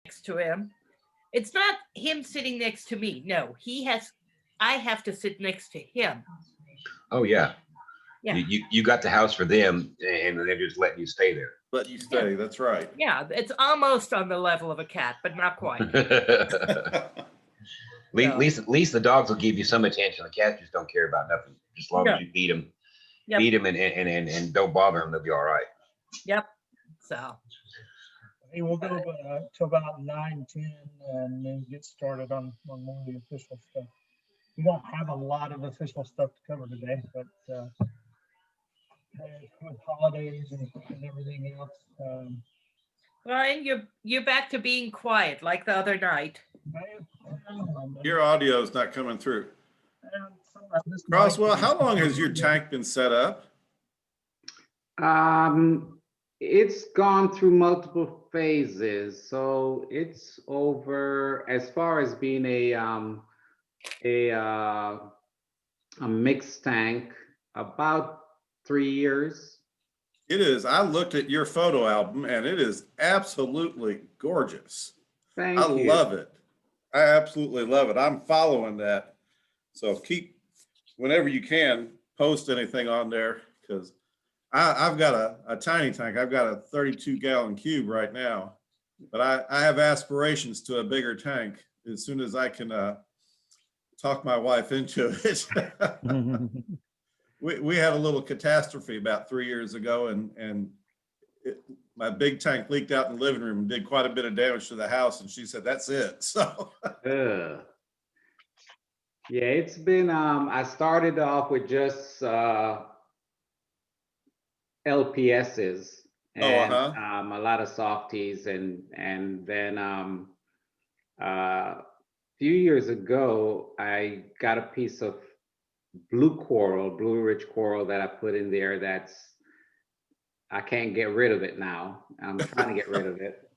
next to him. It's not him sitting next to me. No, I have to sit next to him. Oh yeah, Yeah. you got the house for them, and they're just letting you stay there. Let you Yeah. stay. That's right. Yeah. It's almost on the level of a cat, but not quite. At least the dogs will give you some attention. The cats just don't care about nothing. Just as long No. as you feed them, Yep. and don't bother them, they'll be all right. Yep. So. Hey, we'll go to about 9:10 and then get started on more of the official stuff. We don't have a lot of official stuff to cover today, but with holidays and everything else, Well, and you're back to being quiet like the other night. Your audio is not coming through. this Crosswell, might be- how long has your tank been set up? It's gone through multiple phases, so it's over as far as being a mixed tank, about 3 years. It is. I looked at your photo album and it is absolutely gorgeous. Thank I you. love it. I absolutely love it. I'm following that. So keep, whenever you can, post anything on there, because I've got a tiny tank. I've got a 32-gallon cube right now, but I have aspirations to a bigger tank as soon as I can talk my wife into it. We had a little catastrophe about 3 years ago, and my big tank leaked out in the living room and did quite a bit of damage to the house. And she said, "That's it." So, yeah, it's been. I started off with just LPSs and a lot of softies, and then a few years ago I got a piece of blue rich coral that I put in there. I can't get rid of it now. I'm trying to get rid of it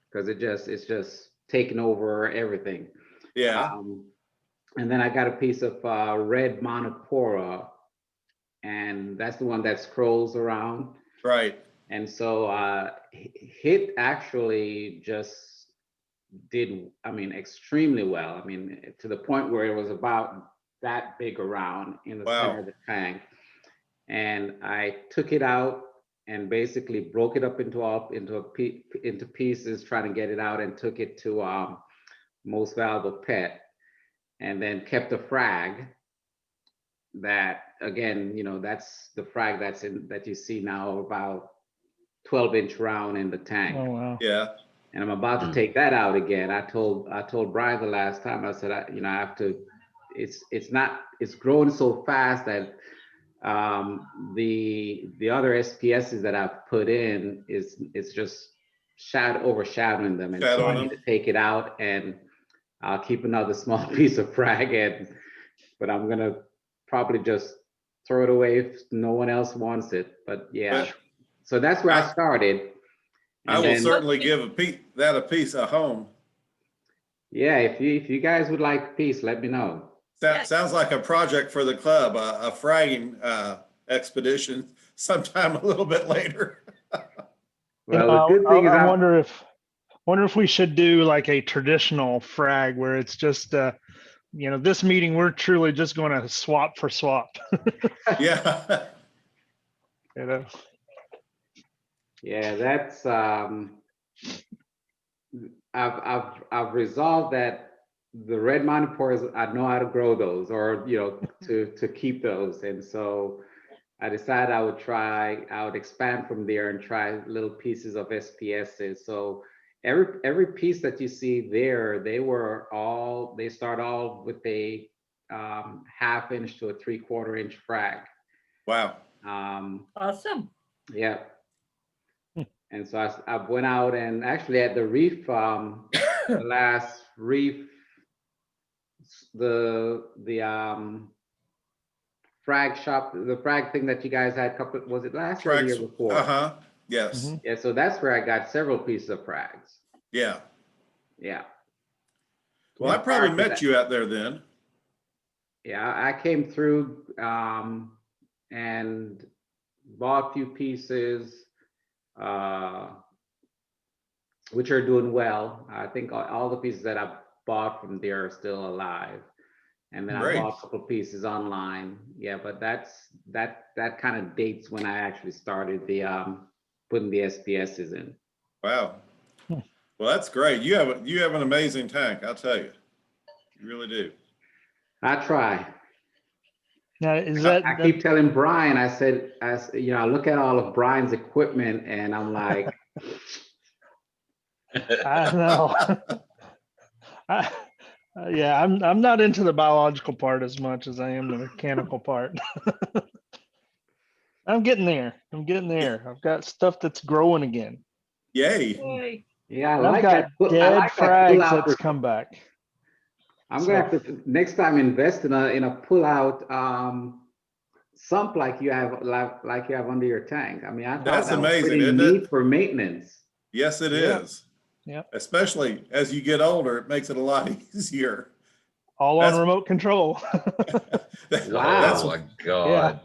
because it's just taking over everything. yeah. And then I got a piece of red monopora, and that's the one that scrolls around. Right. And so HIT actually just did, extremely well. To the point where it was about that big around in the center of the tank. And I took it out and basically broke it up into pieces, trying to get it out, and took it to Most Valuable Pet, and then kept a frag that, again, that's the frag that you see now, about 12-inch round in the tank. Oh wow! Yeah. And I'm about to take that out again. I told Brian the last time. I said, I have to. It's growing so fast that the other SPSs that I've put in it's just overshadowing them, and so I need to take it out, and I'll keep another small piece of frag, but I'm gonna probably just throw it away if no one else wants it. But yeah, so that's where I started. I will certainly give a piece a home. Yeah, if you guys would like a piece, let me know. That sounds like a project for the club, a fragging expedition sometime a little bit later. Well, the good thing is I wonder if we should do like a traditional frag where it's just this meeting we're truly just going to swap for swap. Yeah. Yeah, that's I've resolved that the red monopores, I know how to grow those, or to keep those, and so I decided I would expand from there and try little pieces of SPSs. So every piece that you see there, they start all with a 1/2 inch to a 3/4 inch frag. Wow. Awesome. Yeah. And so I went out, and actually at the Reef, the last Reef, the frag shop, the frag thing that you guys had was it last year or the year before? Yes. Yeah, so that's where I got several pieces of frags. Yeah. Yeah. Well, I probably met you out there then. Yeah, I came through and bought a few pieces. which are doing well. I think all the pieces that I bought from there are still alive. And then I Great. bought a couple of pieces online. Yeah, but that kind of dates when I actually started the putting the SPSs in. Wow. Hmm. Well, that's great. You have an amazing tank, I'll tell you. You really do. I try. Now, is I that, keep telling Brian, I said, you know, I look at all of Brian's equipment and I'm like, I know. I, yeah, I'm not into the biological part as much as I am the mechanical part. I'm getting there. I'm getting there. I've got stuff that's growing again. Yay. Boy, yeah, I I've like got that. I dead like that pull frags out. that's come back. I'm gonna have to next time invest in a pull out sump like you have like you have under your tank. I mean, I thought That's that was amazing, pretty isn't neat it? for maintenance. Yes, it Yeah. is. Yeah. Especially as you get older, it makes it a lot easier. All on That's- remote control. Wow. Oh my God.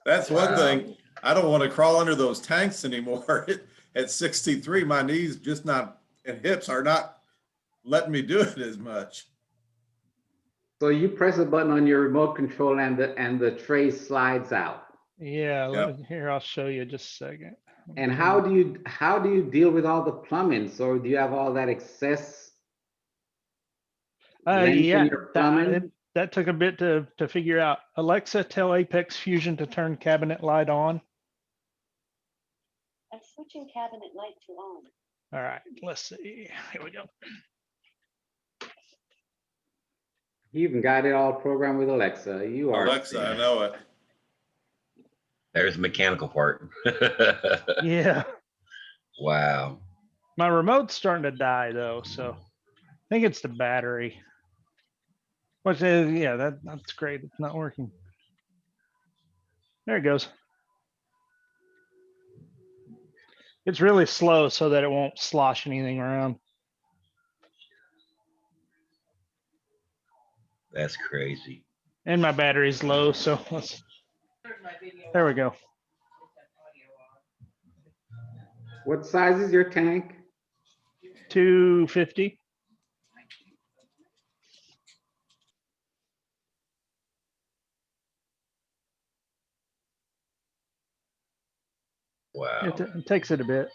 That's one Wow. thing. I don't want to crawl under those tanks anymore. At 63, my knees just not and hips are not letting me do it as much. So you press a button on your remote control and the tray slides out. Yeah, Yep. here, I'll show you just a second. And how do you deal with all the plumbing? So do you have all that excess length Yeah, in your plumbing? that took a bit to figure out. Alexa, tell Apex Fusion to turn cabinet light on. I'm switching cabinet light to on. All right, let's see. Here we go. You even got it all programmed with Alexa. You are Alexa, I know it. There's the mechanical part. Yeah, Wow. my remote's starting to die though, so I think it's the battery. Which is, yeah, that's great. It's not working. There it goes. It's really slow so that it won't slosh anything around. That's crazy. And my battery's low, so let's. There we go. What size is your tank? 250. Wow. It takes it a bit.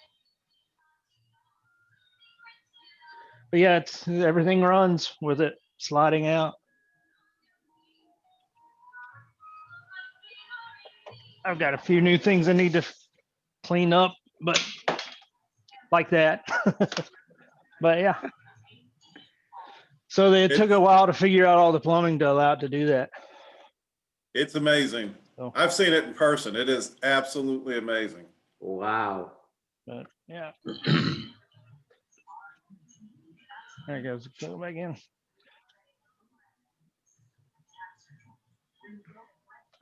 But yeah, it's everything runs with it sliding out. I've got a few new things I need to clean up, but like that. But yeah. So it took a while to figure out all the plumbing to allow it to do that. It's amazing. So, I've seen it in person. It is absolutely amazing. Wow. but yeah. There it goes. Go back in.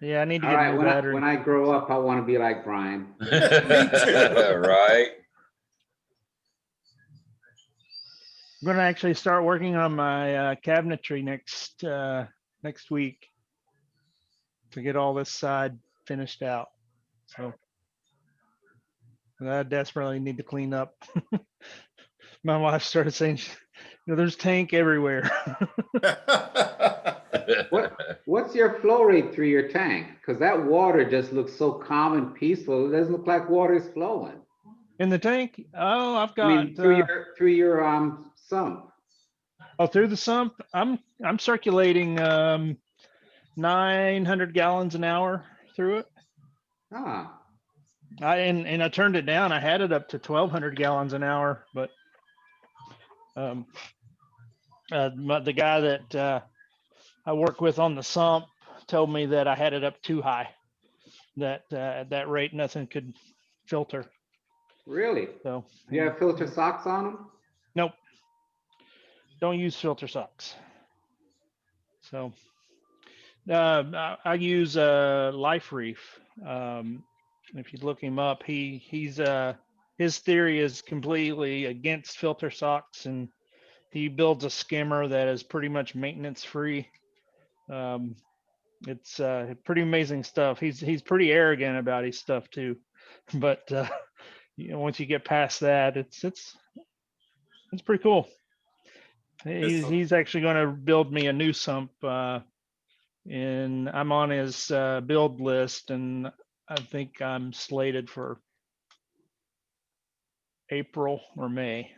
Yeah, I need to All get a right, new when battery. I grow up, I want to be like Brian. Right. I'm gonna actually start working on my cabinetry next week to get all this side finished out. So I desperately need to clean up. My wife started saying, you know, there's tank everywhere. What's your flow rate through your tank? Because that water just looks so calm and peaceful. It doesn't look like water is flowing. In the tank? Oh, I've I got mean, through your sump. oh, through the sump. I'm circulating 900 gallons an hour through it. Ah, And I turned it down. I had it up to 1,200 gallons an hour, but the guy that I work with on the sump told me that I had it up too high. That at that rate, nothing could filter. really? So You have filter socks on them? nope, don't use filter socks. So I use Life Reef. If you look him up, he's his theory is completely against filter socks, and he builds a skimmer that is pretty much maintenance free. It's pretty amazing stuff. He's pretty arrogant about his stuff too, but you know, once you get past that, it's It's pretty cool. It's- He's actually going to build me a new sump, and I'm on his build list, and I think I'm slated for April or May.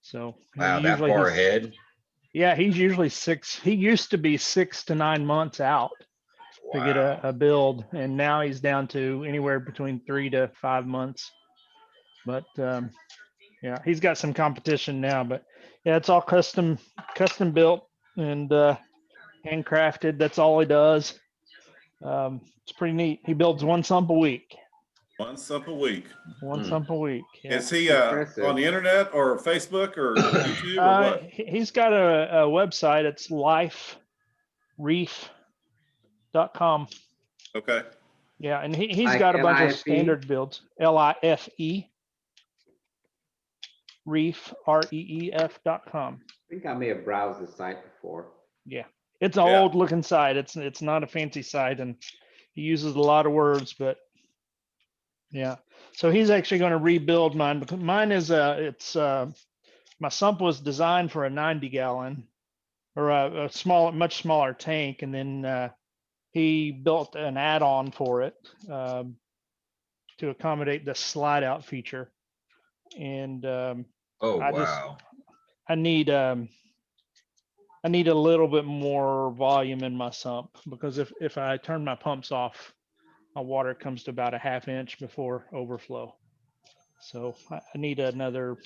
So Wow, that usually far he's, ahead. yeah, he's usually he used to be 6 to 9 months out to get Wow. a build, and now he's down to anywhere between 3 to 5 months. But yeah, he's got some competition now, but yeah, it's all custom built and handcrafted. That's all he does. It's pretty neat. He builds one sump a week. One sump a week. One Hmm. sump a week. Yeah. Is he Impressive. on the internet or Facebook or YouTube or what? He's got a website. It's lifereef.com. Okay. Yeah, and he's Like got a bunch of LIFE? standard builds. LIFE Reef REEF.com. I think I may have browsed the site before. Yeah, it's an Yeah. old looking site. It's not a fancy site, and he uses a lot of words, but yeah. So he's actually going to rebuild mine because mine is my sump was designed for a 90 gallon or a much smaller tank, and then he built an add-on for it to accommodate the slide out feature, and Oh, I just wow. I need a little bit more volume in my sump because if I turn my pumps off, my water comes to about a half inch before overflow. So I need another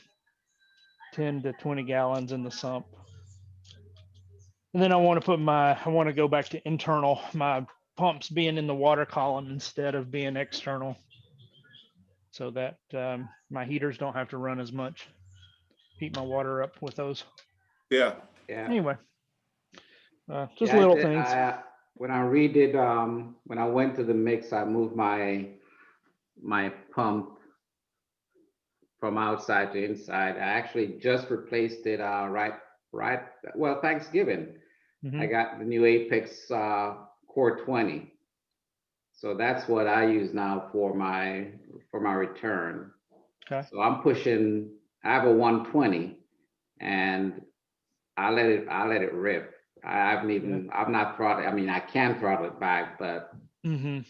10 to 20 gallons in the sump. And then I want to go back to internal, my pumps being in the water column instead of being external, so that my heaters don't have to run as much. Heat my water up with those. Yeah. Yeah. Anyway, just Yeah, little things. When I redid, when I went to the mix, I moved my pump from outside to inside. I actually just replaced it well, Thanksgiving. I Mhm. got the new Apex Core 20. So that's what I use now for my return. Okay. So I'm pushing, I have a 120 and I let it rip. I've not throttled, I mean, I can throttle it back, but Mm-hmm.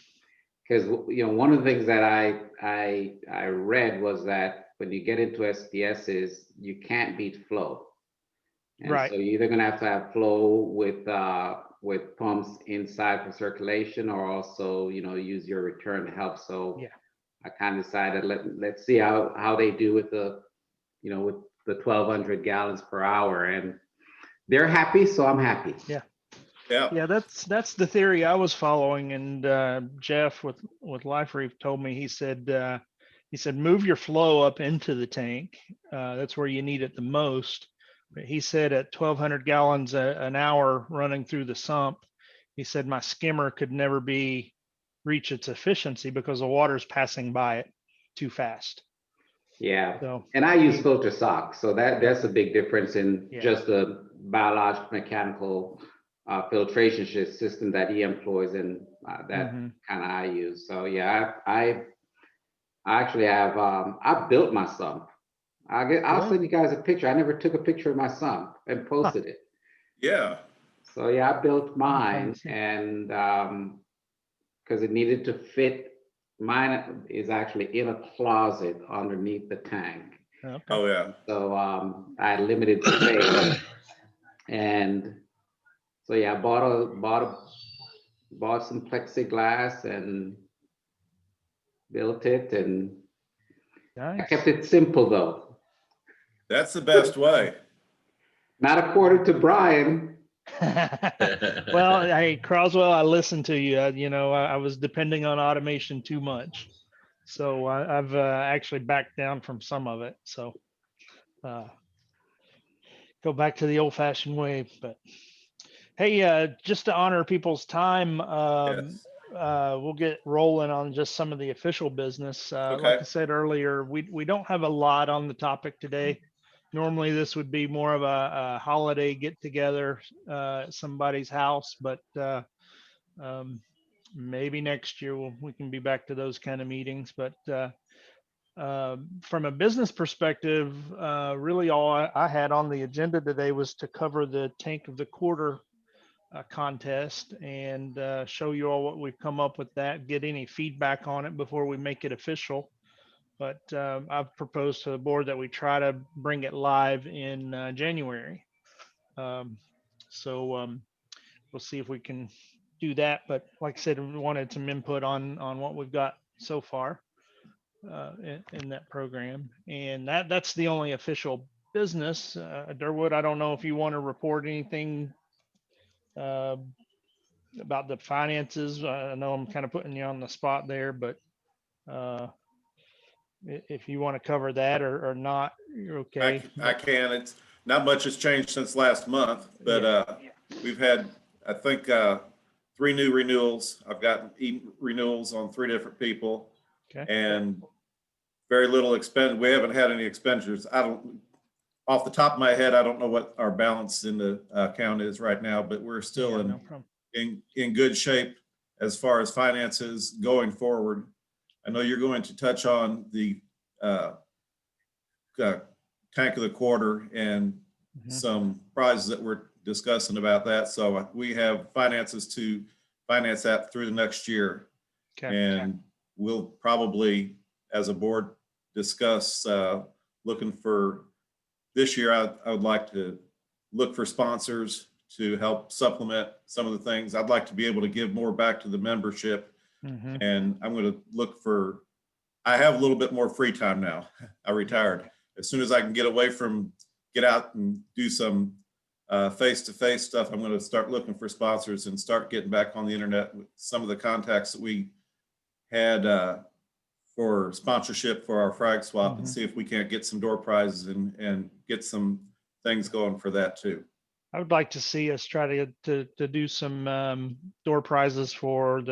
because one of the things that I read was that when you get into SPSs, you can't beat flow. And Right. so you're either gonna have to have flow with pumps inside for circulation, or also use your return to help. So Yeah. I kind of decided let's see how they do with the with the 1,200 gallons per hour, and they're happy, so I'm happy. Yeah. Yeah. Yeah, that's the theory I was following, and Jeff with Life Reef told me, he said move your flow up into the tank. That's where you need it the most. But he said at 1,200 gallons an hour running through the sump, he said my skimmer could never reach its efficiency because the water's passing by it too fast. Yeah. So And I use filter socks, so that's a big difference in Yeah. just the biological mechanical filtration system that he employs, and that Mhm. kind of I use. So yeah, I actually have I built my sump. I'll Really? send you guys a picture. I never took a picture of my sump and posted it. Yeah. So yeah, I built I'm trying to mine, see. and because it needed to fit. Mine is actually in a closet underneath the tank. Okay. Oh, yeah. So I had limited space, and so yeah, I bought some plexiglass and built it, and I Nice. kept it simple though. That's the best way. Not according to Brian. Well, hey, Croswell, I listened to you. I was depending on automation too much. So I've actually backed down from some of it. So go back to the old fashioned way. But hey, just to honor people's time, Yes. we'll get rolling on just some of the official business. Like Okay. I said earlier, we don't have a lot on the topic today. Normally, this would be more of a holiday get together at somebody's house, but maybe next year we can be back to those kind of meetings. But From a business perspective, really all I had on the agenda today was to cover the tank of the quarter contest and show you all what we've come up with that, get any feedback on it before we make it official. But I've proposed to the board that we try to bring it live in January. So we'll see if we can do that. But like I said, we wanted some input on what we've got so far in that program. And that's the only official business. Durwood, I don't know if you want to report anything about the finances. I know I'm kind of putting you on the spot there, but if you want to cover that or not, you're okay. I can. It's not much has changed since last month, but we've had, I think, 3 new renewals. I've gotten renewals on 3 different people, Okay. and very little expend. We haven't had any expenditures. Off the top of my head, I don't know what our balance in the account is right now, but we're still No problem. in good shape as far as finances going forward. I know you're going to touch on the tank of the quarter and some prizes that we're discussing about that. So we have finances to finance that through the next year. Okay. And we'll probably, as a board, discuss looking for this year. I would like to look for sponsors to help supplement some of the things. I'd like to be able to give more back to the membership. And I'm going to look for, I have a little bit more free time now. I retired. As soon as I can get out and do some face-to-face stuff, I'm going to start looking for sponsors and start getting back on the internet with some of the contacts that we had for sponsorship for our frag swap and see if we can't get some door prizes and get some things going for that too. I would like to see us try to do some door prizes for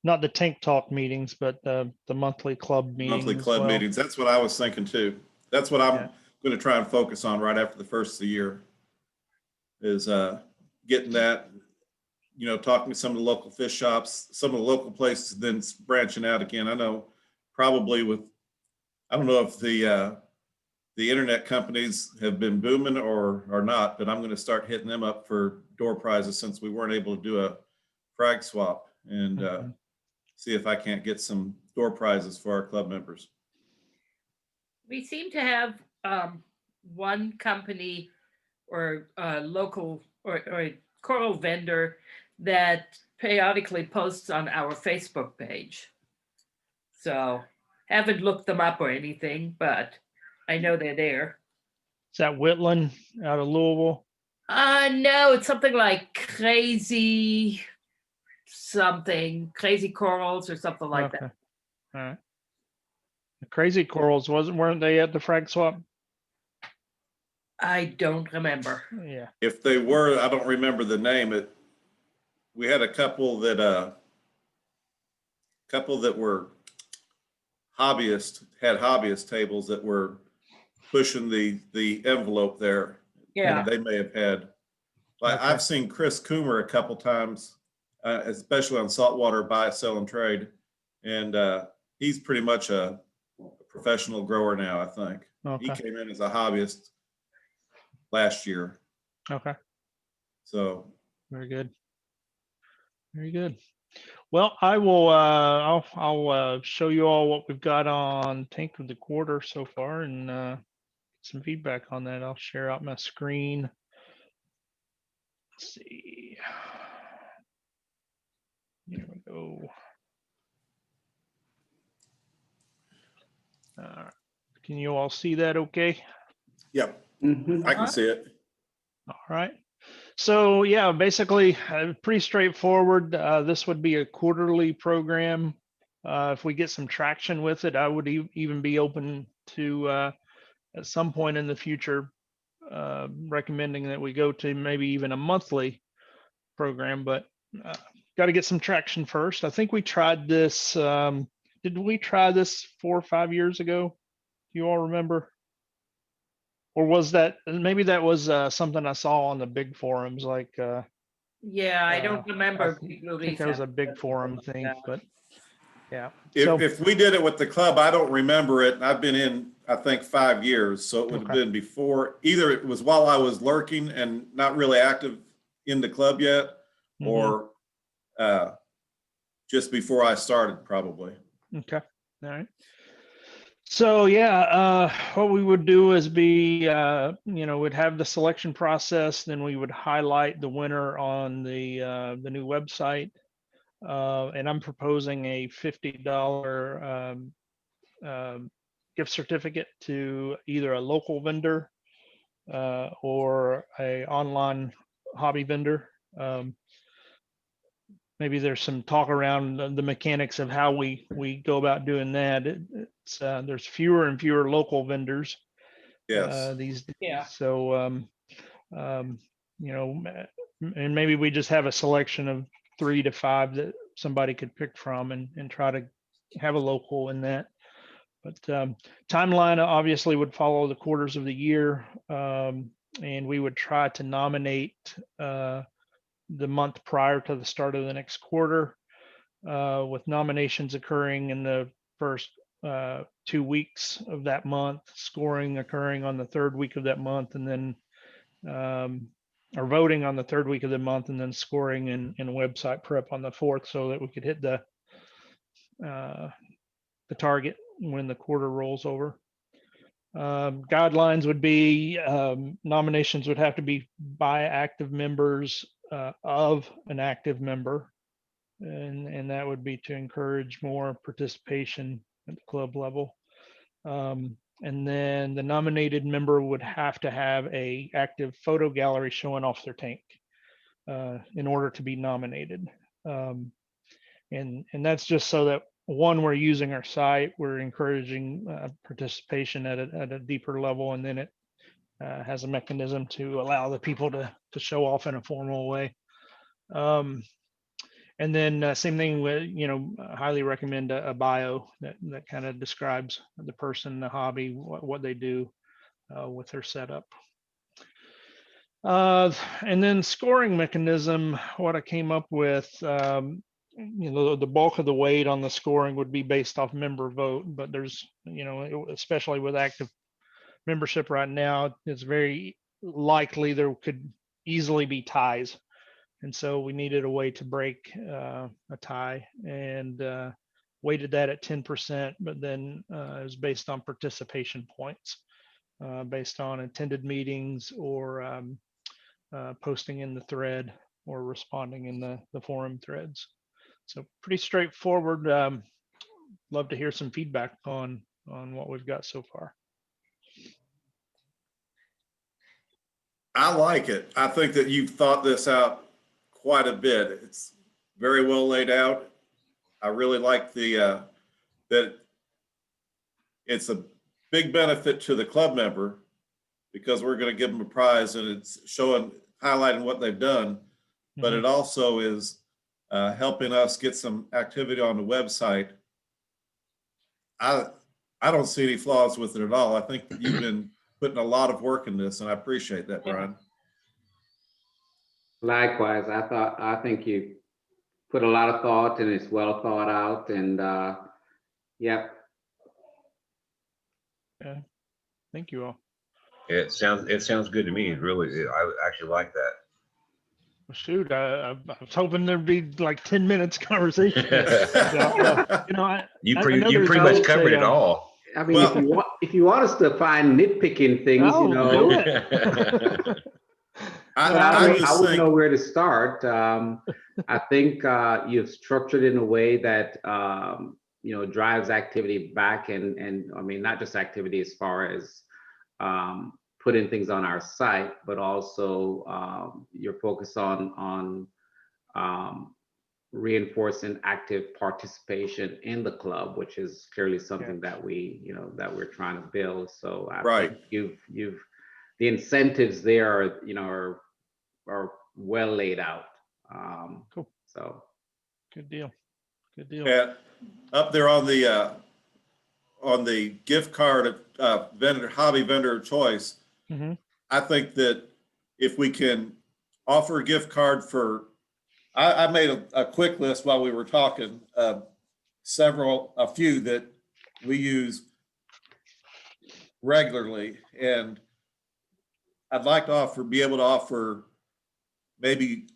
not the tank talk meetings, but the monthly club meetings. Monthly club meetings. That's what I was thinking too. That's what I'm going to try and focus on right after the first of the year is getting that, talking to some of the local fish shops, some of the local places, then branching out again. I know probably I don't know if the internet companies have been booming or not, but I'm going to start hitting them up for door prizes since we weren't able to do a frag swap and see if I can't get some door prizes for our club members. We seem to have one company or local or a coral vendor that periodically posts on our Facebook page. So haven't looked them up or anything, but I know they're there. Is that Whitland out of Louisville? No, it's something like crazy corals or something like that. All right. The Crazy Corals weren't they at the frag swap? I don't remember. Yeah. If they were, I don't remember the name. We had a couple that were had hobbyist tables that were pushing the envelope there. Yeah. And they may have had, like, I've seen Chris Coomer a couple times, especially on saltwater buy, sell, and trade. And he's pretty much a professional grower now, I think. He came in as a hobbyist last year. Okay. So very good. Very good. Well, I will. I'll show you all what we've got on tank of the quarter so far, and get some feedback on that. I'll share out my screen. Let's see. Here we go. Can you all see that? Okay. Yep. I can see it. All right. So yeah, basically pretty straightforward. This would be a quarterly program. If we get some traction with it, I would even be open to at some point in the future recommending that we go to maybe even a monthly program, but got to get some traction first. I think we tried this. Did we try this 4 or 5 years ago? Do you all remember? Or was that maybe that was something I saw on the big forums? Like, yeah, I don't remember. I think that was a big forum thing, but Yeah. If we did it with the club, I don't remember it. And I've been in, I think, 5 years. So it would have Okay. been before, either it was while I was lurking and not really active in the club yet, Mhm. or just before I started, probably. Okay. All right. So yeah, what we would do is we'd have the selection process, then we would highlight the winner on the new website, and I'm proposing a $50 gift certificate to either a local vendor or a online hobby vendor. Maybe there's some talk around the mechanics of how we go about doing that. There's fewer and fewer local vendors Yes. these days. Yeah. So and maybe we just have a selection of 3 to 5 that somebody could pick from and try to have a local in that. But timeline obviously would follow the quarters of the year, and we would try to nominate the month prior to the start of the next quarter, with nominations occurring in the first 2 weeks of that month, scoring occurring on the 3rd week of that month, and then or voting on the 3rd week of the month, and then scoring in website prep on the 4th, so that we could hit the target when the quarter rolls over. Guidelines would be nominations would have to be by active members of an active member, and that would be to encourage more participation at the club level. And then the nominated member would have to have a active photo gallery showing off their tank in order to be nominated. And that's just so that, one, we're using our site, we're encouraging participation at a deeper level, and then it has a mechanism to allow the people to show off in a formal way. And then same thing with, I highly recommend a bio that kind of describes the person, the hobby, what they do with their setup. And then scoring mechanism, what I came up with, the bulk of the weight on the scoring would be based off member vote, but there's, especially with active membership right now, it's very likely there could easily be ties. And so we needed a way to break a tie, and weighted that at 10%, but then it was based on participation points, based on attended meetings or posting in the thread or responding in the forum threads. So pretty straightforward. Love to hear some feedback on what we've got so far. I like it. I think that you've thought this out quite a bit. It's very well laid out. I really like that it's a big benefit to the club member, because we're going to give them a prize and it's highlighting what they've done, but it also is helping us get some activity on the website. I don't see any flaws with it at all. I think that you've been putting a lot of work in this, and I appreciate that, Brian. Likewise, I think you put a lot of thought, and it's well thought out, and yeah. Yeah, thank you all. It sounds good to me. I actually like that. Well, shoot, I was hoping there'd be like 10 minutes conversation. You pretty much covered it all. I mean, if you want us to find nitpicking things, do it. I wouldn't know where to start. I think you've structured in a way that drives activity back, and I mean, not just activity as far as putting things on our site, but also your focus on reinforcing active participation in the club, which is clearly something that that we're trying to build. So I think you've the incentives there are well laid out. Cool. So good deal. And up there on the gift card hobby vendor of choice, I think that if we can offer a gift card for, I made a quick list while we were talking, a few that we use regularly, and I'd like to be able to offer maybe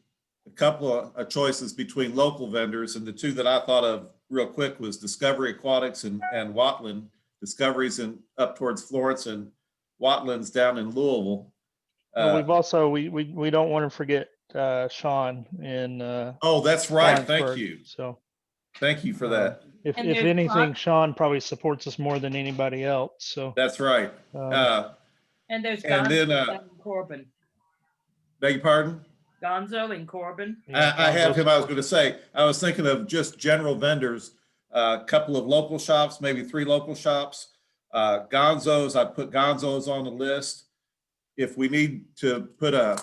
a couple of choices between local vendors, and the two that I thought of real quick was Discovery Aquatics and Watland. Discovery's up towards Florence, and Watland's down in Louisville. Well, we've also, we don't want to forget Sean in Oh, that's right. Thank Lawrenceburg. you. So Thank you for that. if And if there's anything, Gon- Sean probably supports us more than anybody else. So That's right. And there's And Gonzo then, and Corbin. beg your pardon? Gonzo and Corbin. yeah, I have him. I was Gonzo's- going to say, I was thinking of just general vendors, a couple of local shops, maybe 3 local shops. Gonzo's, I put Gonzo's on the list. If we need to put a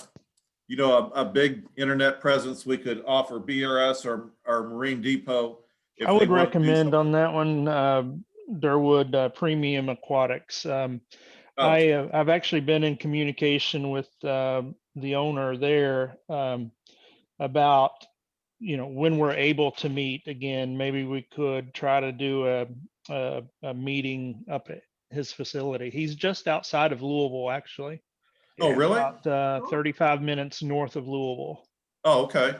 big internet presence, we could offer BRS or Marine Depot. If I they would want to do recommend something. on that one, Durwood Premium Aquatics. Oh, I've actually been in communication with the owner there about, when we're able to meet again, maybe we could try to do a meeting up at his facility. He's just outside of Louisville, actually, oh, really? about 35 minutes north of Louisville. Oh, okay.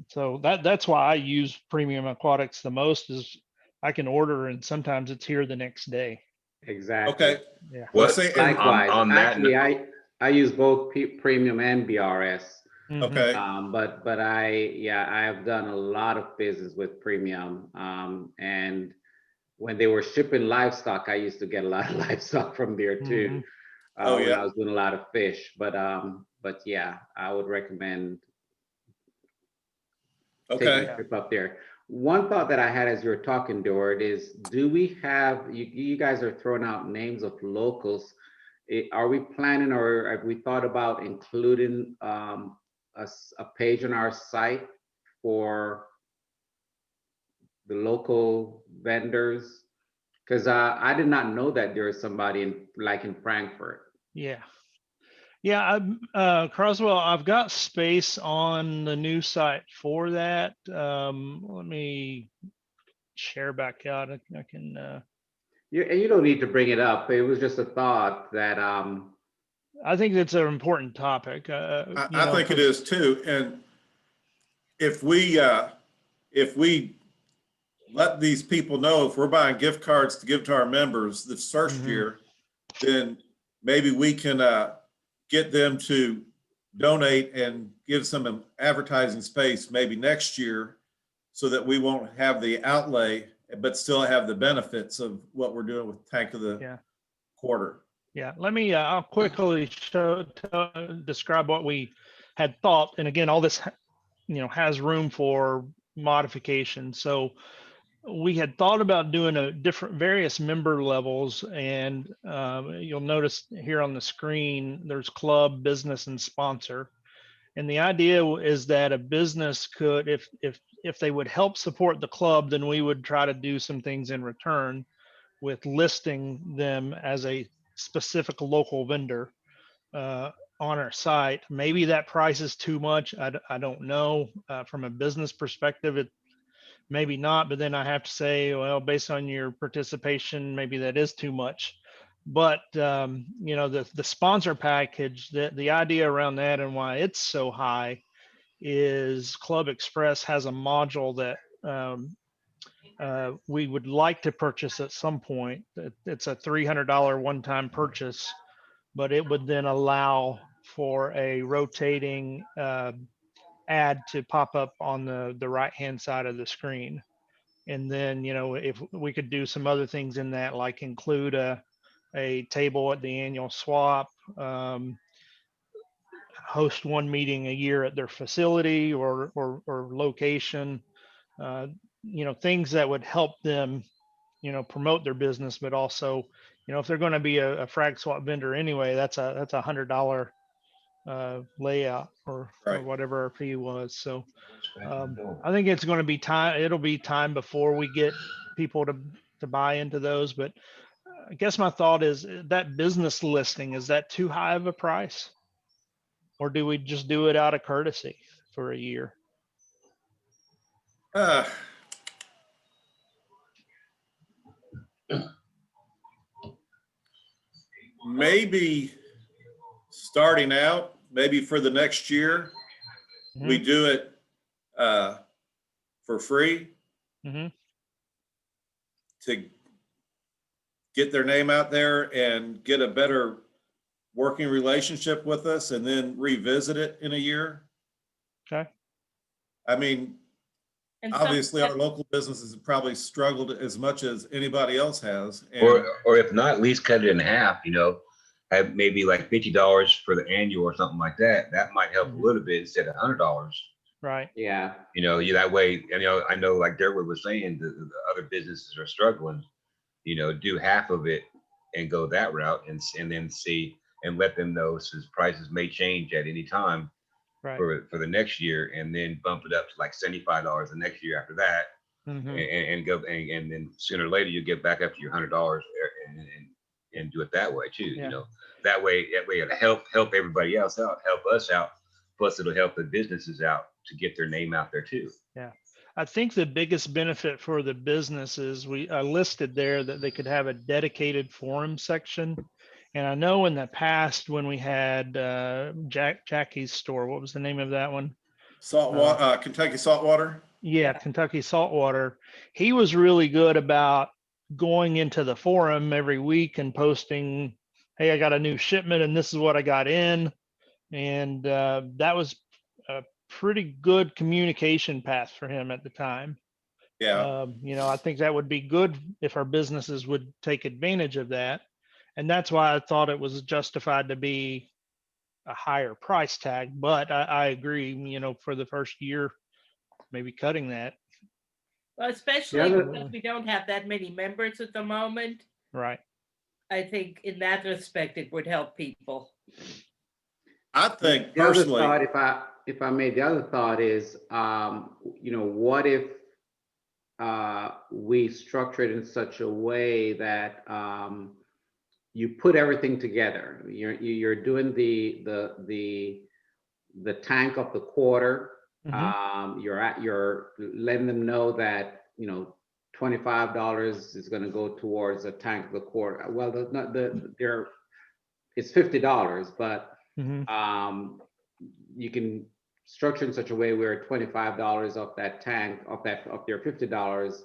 So that's why I use Premium Aquatics the most, is I can order and sometimes it's here the next day. Exactly. Okay. Yeah. Well, What? say, and, Likewise. on that Actually, I use both premium and BRS. Mhm. okay. But I have done a lot of business with premium. And when they were shipping livestock, I used to get a lot of livestock from there too. Mhm. Oh, When yeah. I was doing a lot of fish. But yeah, I would recommend taking Okay. a trip up there. One thought that I had as you were talking, Dord, is do we have, you guys are throwing out names of locals. Are we planning, or have we thought about including a page on our site for the local vendors? Because I did not know that there is somebody in Frankfurt. Yeah. Yeah, Croswell, I've got space on the new site for that. Let me share back out. I can, And you don't need to bring it up. It was just a thought that I think that's an important topic. I think it is too. And if we let these people know, if we're buying gift cards to give to our members this first Mhm. year, then maybe we can get them to donate and give some advertising space maybe next year, so that we won't have the outlay, but still have the benefits of what we're doing with Tank of the Yeah. Quarter. Yeah, let me, I'll quickly describe what we had thought. And again, all this, has room for modification. So we had thought about doing various member levels, and you'll notice here on the screen, there's club, business, and sponsor. And the idea is that a business could, if they would help support the club, then we would try to do some things in return with listing them as a specific local vendor on our site. Maybe that price is too much. I don't know. From a business perspective, it maybe not, but then I have to say, well, based on your participation, maybe that is too much. But the sponsor package, the idea around that and why it's so high is Club Express has a module that we would like to purchase at some point. It's a $300 one-time purchase, but it would then allow for a rotating ad to pop up on the right-hand side of the screen. And then, if we could do some other things in that, like include a table at the annual swap, host one meeting a year at their facility or location, things that would help them, promote their business, but also, if they're going to be a frag swap vendor anyway, that's a $100 layout or Right. whatever our fee was. So I think it's going to be time. It'll be time before we get people to buy into those. But I guess my thought is that business listing, is that too high of a price? Or do we just do it out of courtesy for a year? Uh, Maybe starting out, maybe for the next year, we do it for free Mm-hmm. to get their name out there and get a better working relationship with us and then revisit it in a year. Okay. I mean, And obviously our local businesses have probably struggled as much as anybody else has. And Or if not, at least cut it in half, have maybe like $50 for the annual or something like that. That might help a Mhm. little bit instead of $100. Right. Yeah. That way, I know like Derwood was saying, the other businesses are struggling, do half of it and go that route and then see and let them know since prices may change at any time Right. for the next year, and then bump it up to like $75 the next year after that, Mm-hmm. and go and then sooner or later you get back up to your $100 and do it that way too. Yeah. That way it'll help everybody else out, help us out, plus it'll help the businesses out to get their name out there too. Yeah. I think the biggest benefit for the businesses, we listed there that they could have a dedicated forum section. And I know in the past when we had Jackie's store, what was the name of that one? saltwater, Kentucky saltwater. Yeah, Kentucky Saltwater. He was really good about going into the forum every week and posting, hey, I got a new shipment and this is what I got in. And that was a pretty good communication path for him at the time. Yeah. I think that would be good if our businesses would take advantage of that. And that's why I thought it was justified to be a higher price tag. But I agree, for the first year, maybe cutting that. Well, especially other- because we don't have that many members at the moment. Right. I think in that respect, it would help people. I think The other personally, thought, if I may, the other thought is, what if we structure it in such a way that you put everything together. You're doing the tank of the quarter. Mhm. You're letting them know that $25 is going to go towards a tank of the quarter. Well, it's $50, but Mhm. you can structure in such a way where $25 of that tank of your $50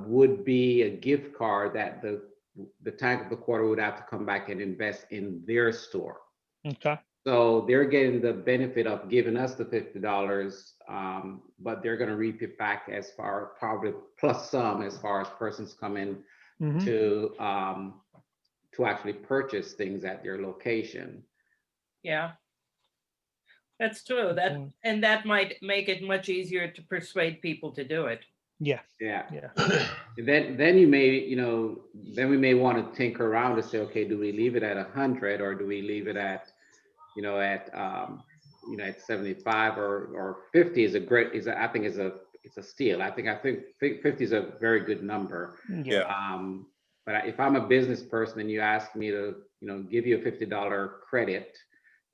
would be a gift card that the tank of the quarter would have to come back and invest in their store. Okay. So they're getting the benefit of giving us the $50, but they're going to reap it back as far probably plus some as far as persons come in Mhm. to actually purchase things at their location. Yeah. That's true. point. And that might make it much easier to persuade people to do it. Yeah. Yeah. Yeah. And then you may, then we may want to tinker around to say, okay, do we leave it at 100 or do we leave it at, at 75 or 50 I think it's a steal. I think 50 is a very good number. Yeah. But if I'm a business person and you ask me to, give you a $50 credit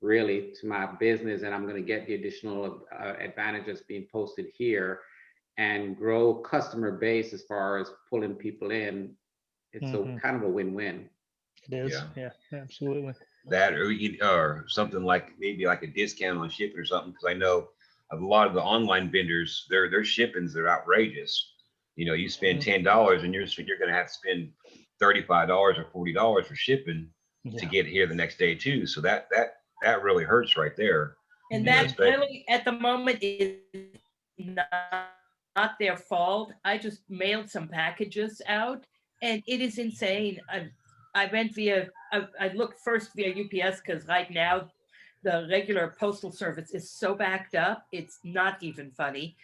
really to my business, and I'm going to get the additional advantages being posted here and grow customer base as far as pulling people in, it's Mhm. a kind of a win-win. It is. Yeah. Yeah. Absolutely. That or something like maybe like a discount on shipping or something, because I know a lot of the online vendors, their shippings are outrageous. You spend $10 and you're going to have to spend $35 or $40 for shipping to Yeah. get here the next day too. So that really hurts right there. And Yeah, that really, at the moment, is not their fault. I just mailed some packages out, and it is insane. I went I looked first via UPS because right now the regular postal service is so backed up, it's not even funny.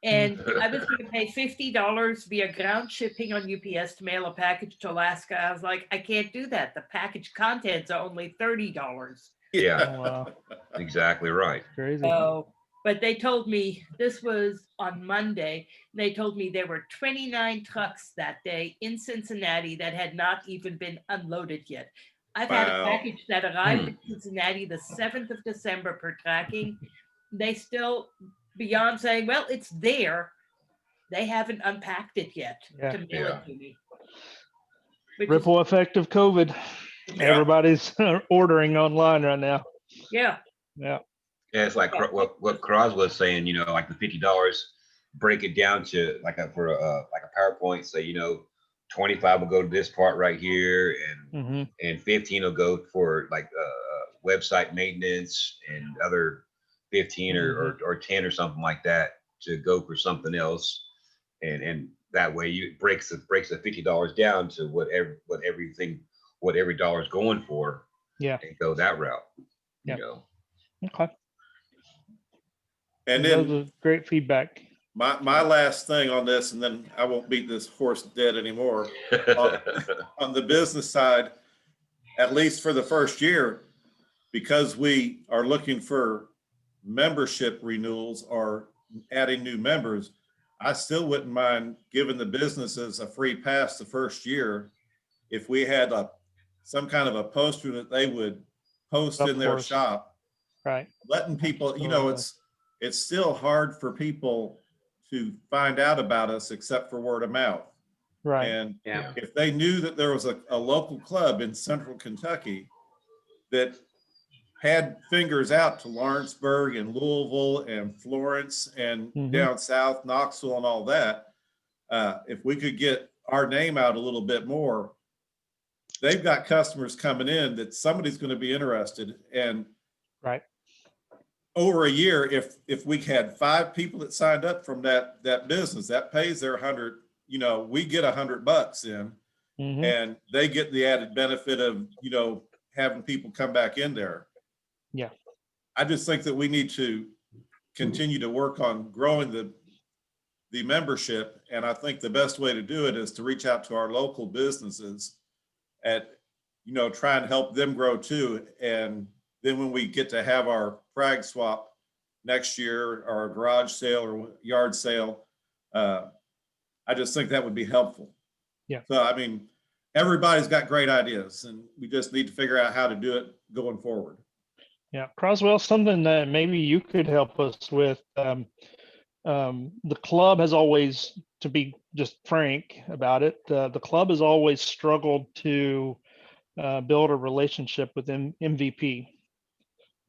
And I was going to pay $50 via ground shipping on UPS to mail a package to Alaska. I was like, I can't do that. The package contents are only $30. Yeah, Oh, wow. exactly right. Crazy. So, but they told me this was on Monday. They told me there were 29 trucks that day in Cincinnati that had not even been unloaded yet. I've had a Wow. package that arrived in Cincinnati the 7th of December per tracking. They still, beyond saying, well, it's there, they haven't unpacked it yet Yeah. to mail Yeah. it to me. which is, Ripple effect of COVID. Yeah. Everybody's ordering online right now. yeah, Yeah. Yeah, it's like what Cross was saying, you know, like the $50, break it down to like for like a PowerPoint, say, you know, 25 will go to this part right here, Hmm. and 15 will go for like website maintenance, and other 15 or 10 or something like that to go for something else. And that way you breaks the $50 down to what every dollar is going for, Yeah. and go that route, Yeah. you know. Okay. And Those then are great feedback. my last thing on this, and then I won't beat this horse dead anymore. On the business side, at least for the first year, because we are looking for membership renewals or adding new members, I still wouldn't mind giving the businesses a free pass the first year if we had some kind of a poster that they would post Of in their course. shop, Right. letting people, you know, Absolutely. it's still hard for people to find out about us except for word of mouth. Right. And Yeah. if they knew that there was a local club in central Kentucky that had fingers out to Lawrenceburg and Louisville and Florence and Mhm. down south, Knoxville and all that, if we could get our name out a little bit more, they've got customers coming in that somebody's going to be interested. And Right. over a year, if we had 5 people that signed up from that business, that pays their 100, you know, we get $100 in, Hmm. and they get the added benefit of, you know, having people come back in there. Yeah. I just think that we need to continue to work on growing the membership. And I think the best way to do it is to reach out to our local businesses at, you know, try and help them grow too. And then when we get to have our frag swap next year, or a garage sale or yard sale, I just think that would be helpful. Yeah. So, I mean, everybody's got great ideas, and we just need to figure out how to do it going forward. Yeah. Croswell, something that maybe you could help us with. The club has always, to be just frank about it, the club has always struggled to build a relationship with MVP.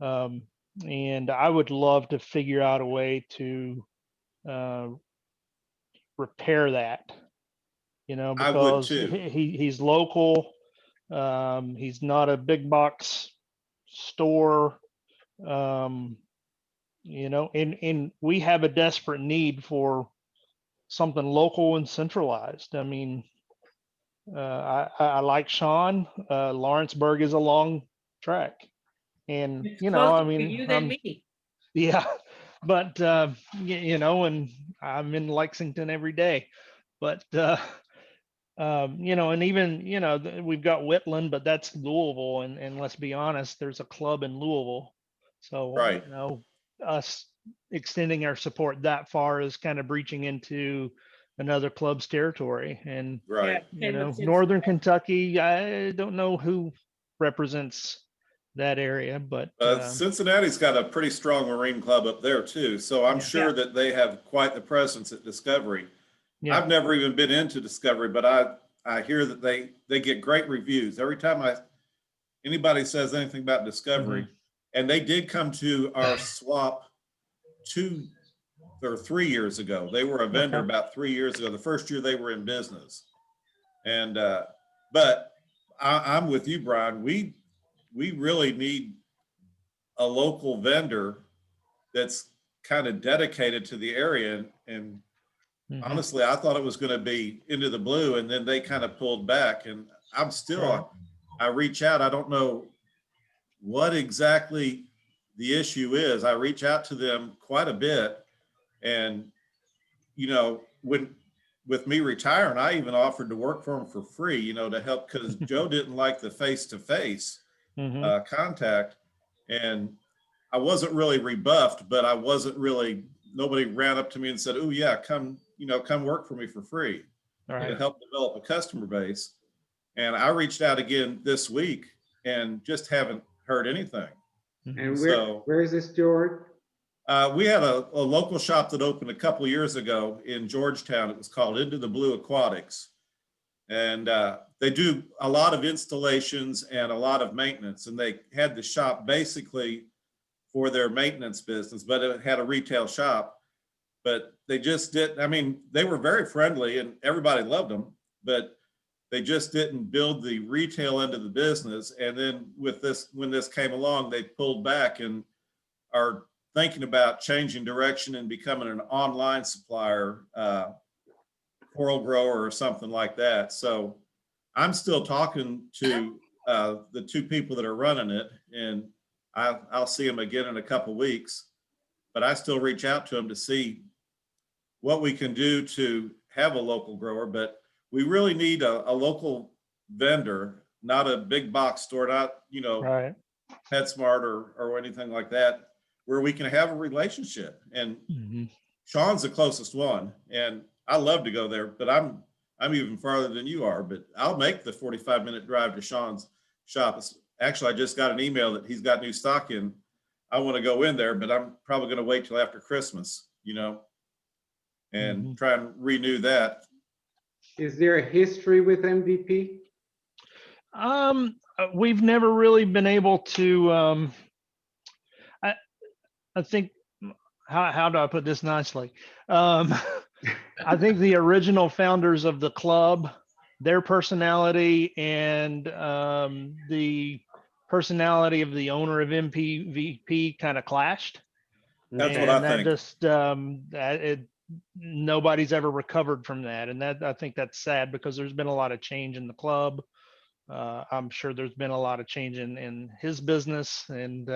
And I would love to figure out a way to uh, repair that, you know, I would because too. he's local. He's not a big box store. You know, and we have a desperate need for something local and centralized. I mean, I like Sean. Lawrenceburg is a long track, and it's you know, I closer to mean, you than me. yeah, but you know, and I'm in Lexington every day, but you know, and even, you know, we've got Whitland, but that's Louisville, and let's be honest, there's a club in Louisville, so Right. you know, us extending our support that far is kind of breaching into another club's territory. And Yeah, Right. you same know, with Northern Cincinnati. Kentucky, I don't know who represents that area, but Cincinnati's got a pretty strong Marine club up there too. So I'm Yeah. sure that they have quite the presence at Discovery. yeah, I've never even been into Discovery, but I hear that they get great reviews. Every time anybody says anything about Discovery, and they did come to our swap 2 or 3 years ago. They were a vendor Okay. about 3 years ago, the first year they were in business. And but I'm with you, Brian. We really need a local vendor that's kind of dedicated to the area. And Mhm. honestly, I thought it was going to be Into the Blue, and then they kind of pulled back. And I'm still, Right. I reach out. I don't know what exactly the issue is. I reach out to them quite a bit. And, you know, with me retiring, I even offered to work for them for free, you know, to help, because Joe didn't like the face-to-face Mhm. contact. And I wasn't really rebuffed, but I wasn't really, nobody ran up to me and said, oh yeah, come, you know, come work for me for free All to right. help develop a customer base. And I reached out again this week and just haven't heard anything. Mhm. And So where is this, George? we had a local shop that opened a couple years ago in Georgetown. It was called Into the Blue Aquatics. And they do a lot of installations and a lot of maintenance. And they had the shop basically for their maintenance business, but it had a retail shop. But they just didn't, I mean, they were very friendly and everybody loved them, but they just didn't build the retail end of the business. And then with this, when this came along, they pulled back and are thinking about changing direction and becoming an online supplier, coral grower or something like that. So I'm still talking to the two people that are running it, and I'll see them again in a couple weeks. But I still reach out to them to see what we can do to have a local grower. But we really need a local vendor, not a big box store, not, you know, Right. PetSmart or anything like that, where we can have a relationship. And Mhm. Sean's the closest one, and I love to go there, but I'm even farther than you are. But I'll make the 45-minute drive to Sean's shop. Actually, I just got an email that he's got new stock in. I want to go in there, but I'm probably going to wait till after Christmas, you know, and try and renew that. Is there a history with MVP? We've never really been able to. I think, how do I put this nicely? I think the original founders of the club, their personality and the personality of the owner of MPVP kind of clashed. That's what I And that think. just nobody's ever recovered from that, and that I think that's sad because there's been a lot of change in the club. I'm sure there's been a lot of change in his business, and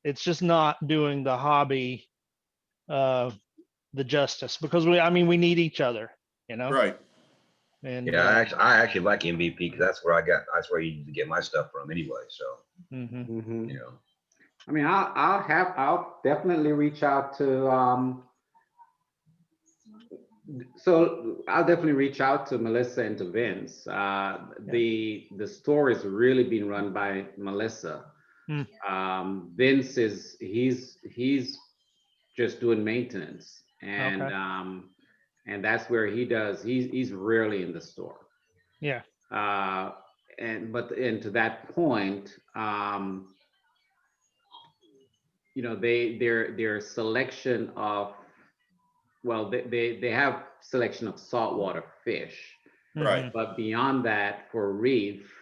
it's just not doing the hobby the justice, because we need each other, you know. Right. And Yeah, I actually like MVP because that's where you get my stuff from anyway. So, mhm. Mhm. you know, I mean, I'll definitely reach out to, so I'll definitely reach out to Melissa and to Vince. The store is really being run by Melissa. Vince he's just doing maintenance, and Okay. and that's where he's rarely in the store. Yeah. And to that point, you know, their selection of, well, they have selection of saltwater fish, Right. but beyond that, for Reef,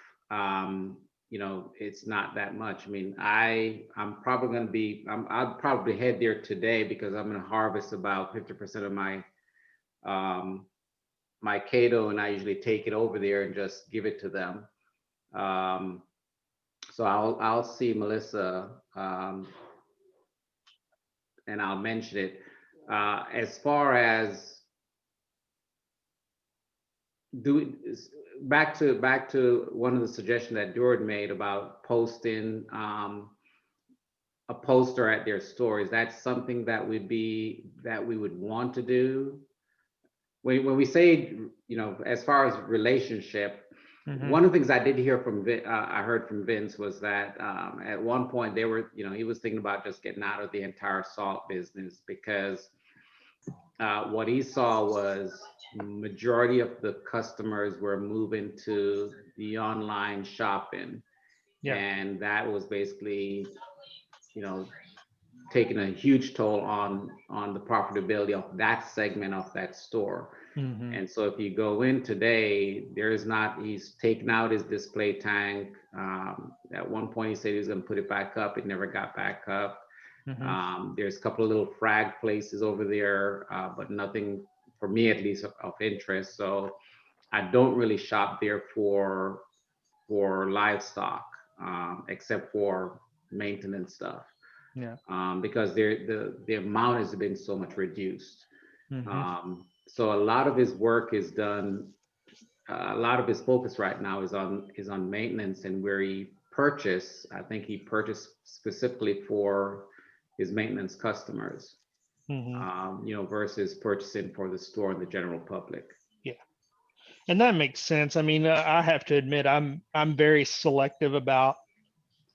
you know, it's not that much. I mean, I'm probably going to be, I'll probably head there today because I'm going to harvest about 50% of my my Cato, and I usually take it over there and just give it to them. So I'll see Melissa, and I'll mention it. As far as back to one of the suggestions that Duard made about posting a poster at their store, is that something that we would want to do? When we say, you know, as far as relationship, one of the things I did hear from I heard from Vince was that at one point they were, you know, he was thinking about just getting out of the entire salt business, because what he saw was majority of the customers were moving to the online shopping. Yeah. And that was basically, you know, taking a huge toll on the profitability of that segment of that store. And so if you go in today, he's taken out his display tank. At one point he said he was going to put it back up. It never got back up. There's a couple of little frag places over there, but nothing, for me at least, of interest. So I don't really shop there for livestock, except for maintenance stuff. Yeah. Because the amount has been so much reduced. So a lot of his work is done. A lot of his focus right now is on maintenance, and where I think he purchased specifically for his maintenance customers, you know, versus purchasing for the store and the general public. Yeah. And that makes sense. I mean, I have to admit, I'm very selective about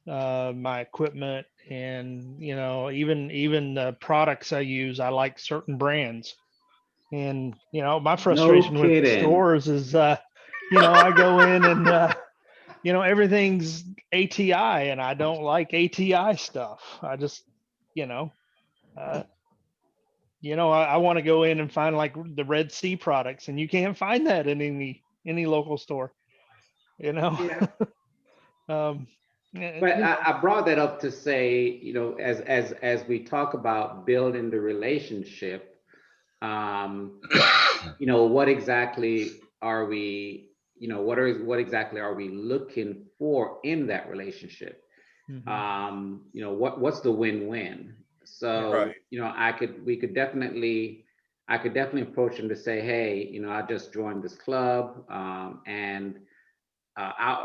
my equipment, and, you know, even the products I use, I like certain brands. And, you know, my frustration with kidding. stores is I go in and everything's ATI, and I don't like ATI stuff. I just, you know, uh, I want to go in and find like the Red Sea products, and you can't find that in any local store. Yeah. Um, But I brought that up to say, as we talk about building the relationship, what exactly are we, what exactly are we looking for in that relationship? mhm. What's the win-win? So, Right. I could definitely approach them to say, hey, I just joined this club, and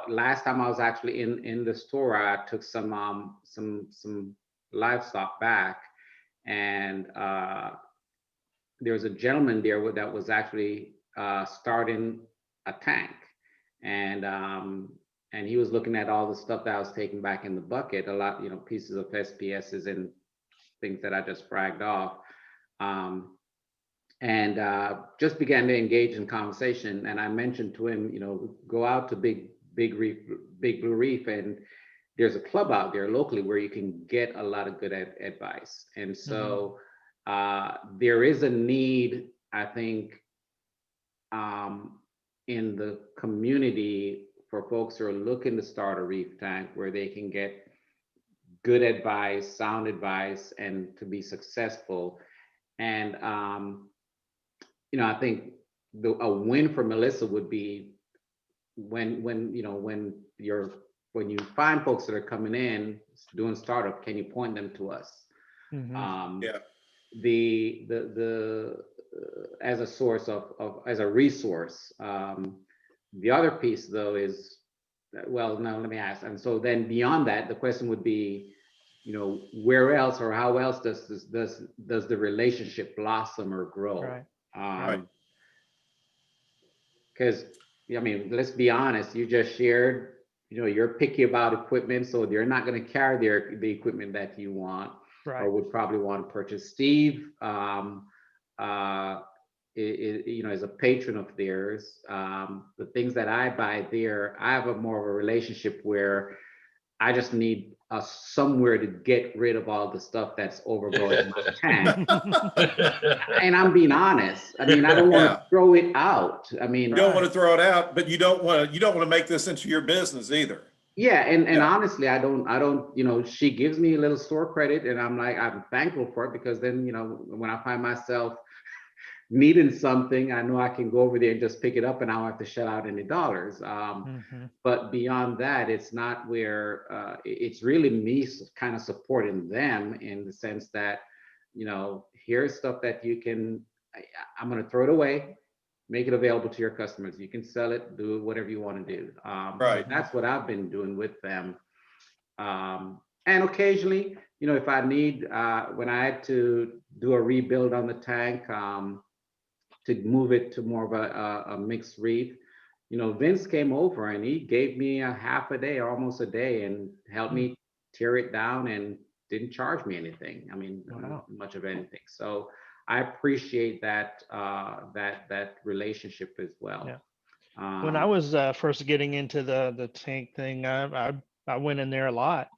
last time I was actually in the store, I took some livestock back, and there was a gentleman there that was actually starting a tank, and he was looking at all the stuff that I was taking back in the bucket, a lot, pieces of SPSs and things that I just fragged off. And just began to engage in conversation. And I mentioned to him, go out to Big Blue Reef, and there's a club out there locally where you can get a lot of good advice. And so there is a need, I think, in the community for folks who are looking to start a reef tank where they can get good advice, sound advice, and to be successful. And I think a win for Melissa would be when you find folks that are coming in doing startup, can you point them to us? Yeah. The as a source as a resource. The other piece though is, well, now let me ask. And so then beyond that, the question would be, where else or how else does the relationship blossom or grow? Right. Right. Because let's be honest, you just shared, you're picky about equipment, so they're not going to carry the equipment that you want, Right. or would probably want to purchase. Steve is a patron of theirs. The things that I buy there, I have more of a relationship where I just need somewhere to get rid of all the stuff that's overgrowing my tank. And I'm being honest. I don't want to throw it out. You don't want to throw it out, but you don't want to make this into your business either. Yeah, and honestly, I don't, she gives me a little store credit, and I'm thankful for it, because then, when I find myself needing something, I know I can go over there and just pick it up, and I don't have to shell out any dollars. But beyond that, it's not where it's really me kind of supporting them in the sense that, here's stuff that you can, I'm going to throw it away, make it available to your customers. You can sell it, do whatever you want to do. Right. That's what I've been doing with them. And occasionally, if I need, when I had to do a rebuild on the tank, to move it to more of a mixed reef, Vince came over and he gave me a half a day, almost a day, and helped me tear it down and didn't charge me anything. Wow. Much of anything. So I appreciate that relationship as well. Yeah. When I was first getting into the tank thing, I went in there a lot,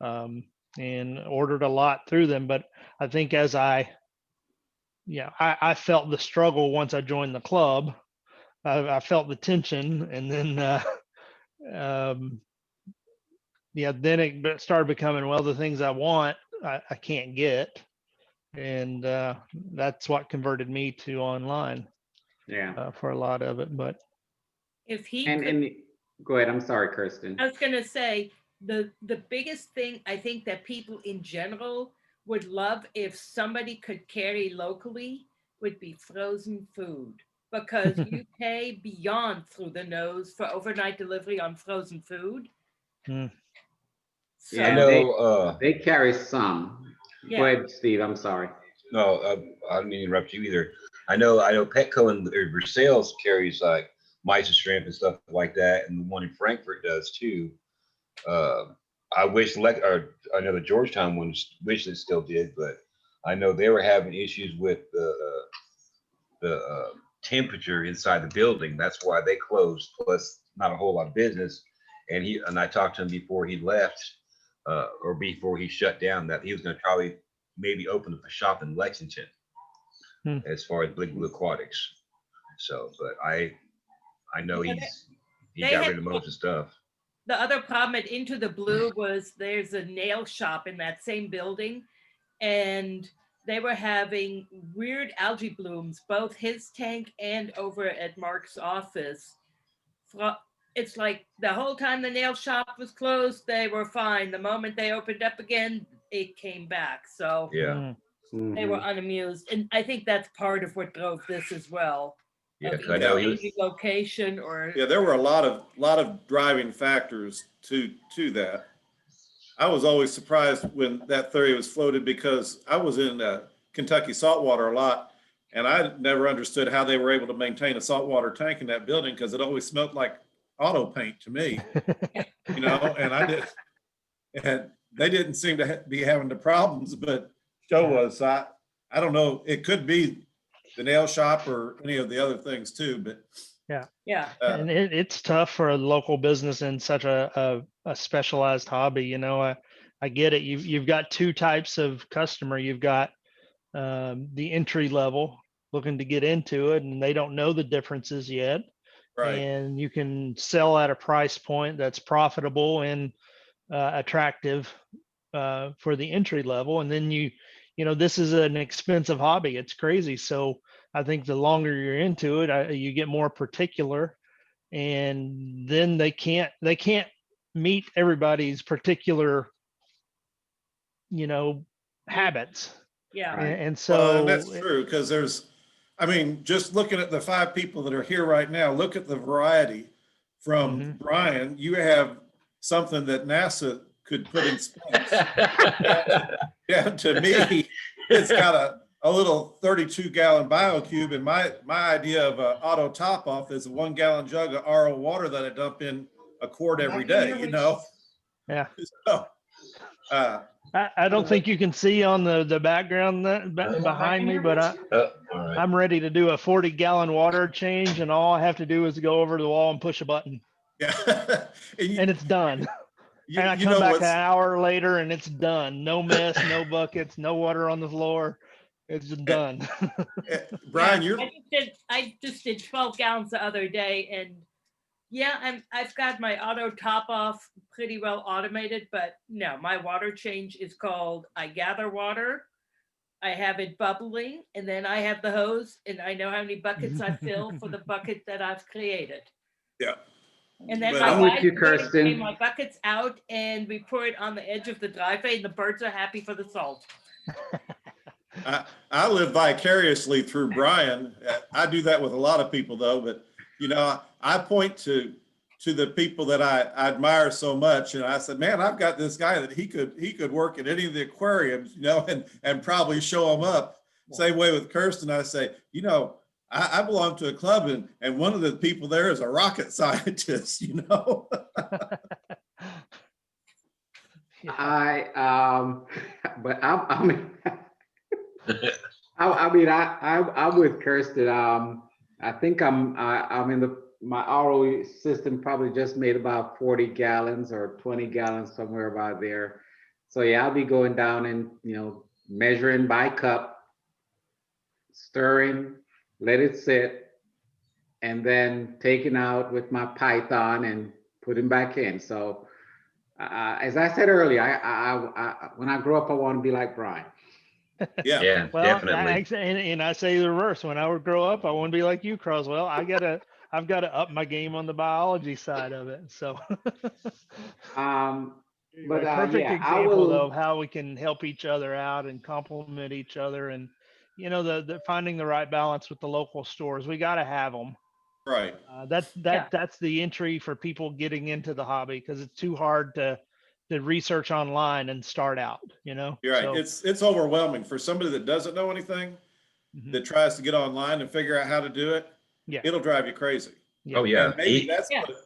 and ordered a lot through them. But I think as I felt the struggle once I joined the club. I felt the tension, and then then it started becoming, well, the things I want, I can't get, and that's what converted me to online. Yeah. For a lot of it, but If he and could, and go ahead. I'm sorry, Kirsten. I was going to say the biggest thing I think that people in general would love if somebody could carry locally would be frozen food, because you pay beyond through the nose for overnight delivery on frozen food. Mm. So, I know. They carry some. Go yeah. ahead, Steve. I'm sorry. No, I didn't mean to interrupt you either. I know Petco and Versailles carries like mice and shrimp and stuff like that, and the one in Frankfurt does too. I wish I know the Georgetown one wish it still did, but I know they were having issues with the temperature inside the building. That's why they closed, plus not a whole lot of business. And I talked to him before he left, or before he shut down, that he was gonna probably maybe open up a shop in Lexington Hmm. as far as Big Blue Aquatics. So, but I know Yeah, he they got had- rid of most of the stuff. The other problem at Into the Blue was there's a nail shop in that same building, and they were having weird algae blooms, both his tank and over at Mark's office. It's like the whole time the nail shop was closed, they were fine. The moment they opened up again, it came back. So Yeah, they were unamused. And I think that's part of what drove this as well. yeah, Of 'cause I know either he was. changing location or Yeah, there were a lot of driving factors to that. I was always surprised when that theory was floated because I was in Kentucky saltwater a lot, and I never understood how they were able to maintain a saltwater tank in that building because it always smelled like auto paint to me, you know. And they didn't seem to be having the problems, but Joe was. I don't know. It could be the nail shop or any of the other things too, but yeah. And it's tough for a local business in such a specialized hobby. You know, I get it. You've got two types of customer. You've got the entry level looking to get into it, and they don't know the differences yet. right. And you can sell at a price point that's profitable and attractive for the entry level. And then you know, this is an expensive hobby. It's crazy. So I think the longer you're into it, you get more particular, and then they can't meet everybody's particular, you know, habits. Yeah. Right. And Well, so and that's true because I mean, just looking at the 5 people that are here right now, look at the variety from Mhm. Brian. You have something that NASA could put in space. Yeah, to me, it's got a little 32-gallon BioCube, and my idea of an auto top off is a 1-gallon jug of RO water that I dump in a quart every day, you know? yeah, So, I don't think you can see on the background behind me, but Oh, all right. I'm ready to do a 40-gallon water change, and all I have to do is go over to the wall and push a button, yeah. And and it's done. And I you come know back an what's, hour later, and it's done. No mess, no buckets, no water on the floor. It's just done. Brian, Yeah, you're, I just did 12 gallons the other day, and yeah, I've got my auto top off pretty well automated, but no, my water change is called I gather water. I have it bubbling, and then I have the hose, and I know how many buckets I fill for the bucket that I've created. yeah. And then But my I'm with guys you, go to Kirsten. take my buckets out, and we pour it on the edge of the driveway, and the birds are happy for the salt. I live vicariously through Brian. I do that with a lot of people though, but you know, I point to the people that I admire so much. And I said, man, I've got this guy that he could work at any of the aquariums, you know, and probably show them up. Same way with Kirsten. I say, you know, I belong to a club and one of the people there is a rocket scientist, you know? But I'm with Kirsten. I think I'm in my RO system probably just made about 40 gallons or 20 gallons, somewhere about there. So yeah, I'll be going down and, you know, measuring by cup, stirring, let it sit, and then taking out with my Python and putting back in. So as I said earlier, I when I grow up, I want to be like Brian. Yeah. Yeah, Well, definitely. and I say the reverse. When I would grow up, I want to be like you, Croswell. I've got to up my game on the biology side of it. So, But a perfect yeah, I example though will. of how we can help each other out and complement each other, and you know, the finding the right balance with the local stores. We got to have them. Right. That's the entry for people getting into the hobby, because it's too hard to research online and start out, you know. You're right. So, It's overwhelming for somebody that doesn't know anything, mhm. that tries to get online and figure out how to do it. Yeah. It'll drive you crazy. Oh, yeah. And maybe that's Yeah. what,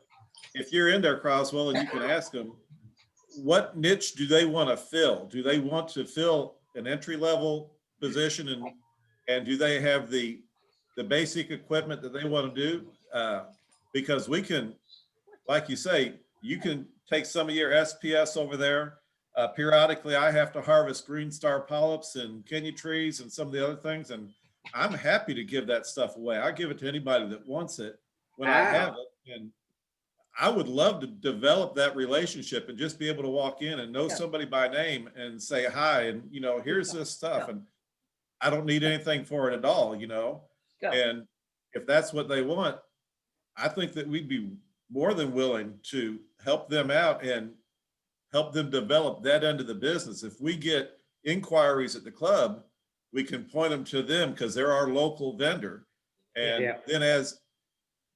if you're in there, Croswell, and you can ask them, what niche do they want to fill? Do they want to fill an entry level position, and do they have the the basic equipment that they want to do, because we can, like you say, you can take some of your SPS over there. Periodically, I have to harvest green star polyps and Kenya trees and some of the other things, and I'm happy to give that stuff away. I give it to anybody that wants it when I have it, and I would love to develop that relationship and just be able to walk in and know somebody by name and say hi, and here's this stuff, and I don't need anything for it at all, and if that's what they want, I think that we'd be more than willing to help them out and help them develop that end of the business. If we get inquiries at the club, we can point them to them because they're our local vendor. And then as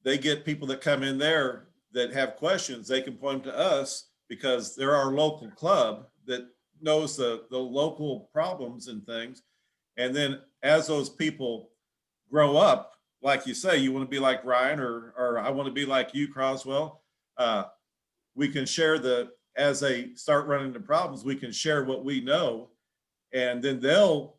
they get people that come in there that have questions, they can point them to us because they're our local club that knows the local problems and things. And then as those people grow up, like you say, you want to be like Ryan or I want to be like you, Croswell. We can share as they start running into problems, we can share what we know, and then they'll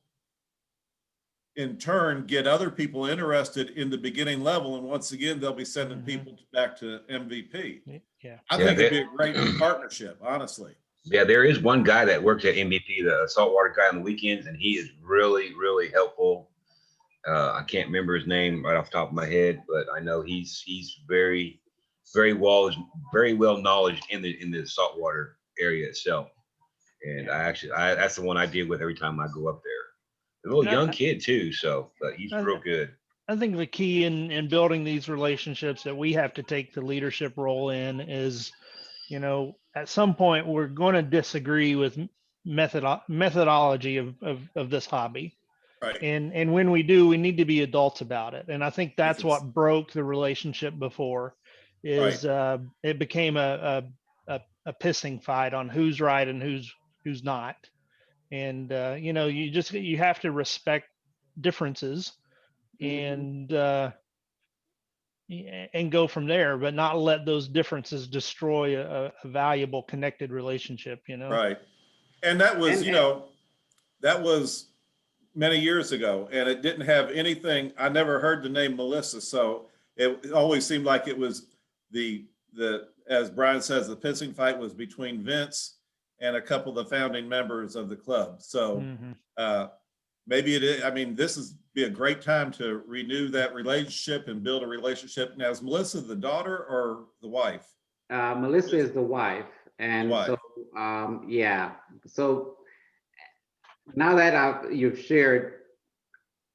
in turn get other people interested in the beginning level. And once again, they'll be sending people back to MVP. I think it'd be a great partnership, honestly. Yeah, there is one guy that works at MVP, the saltwater guy on the weekends, and he is really, really helpful. I can't remember his name right off the top of my head, but I know he's very, very well knowledge in the saltwater area itself. And that's the one I deal with every time I go up there. A little young kid too, but he's real good. I think the key in building these relationships that we have to take the leadership role in is, at some point we're going to disagree with methodology of this hobby. Right. And when we do, we need to be adults about it. And I think that's what broke the relationship before is it became a pissing fight on who's right and who's not. And you have to respect differences and go from there, but not let those differences destroy a valuable connected relationship, Right. And that was, that was many years ago, and it didn't have anything. I never heard the name Melissa, so it always seemed like it was the as Brian says, the pissing fight was between Vince and a couple of the founding members of the club. So maybe it is. I mean, this is be a great time to renew that relationship and build a relationship. Now, is Melissa the daughter or the wife? Melissa is the wife, and so So now that you've shared,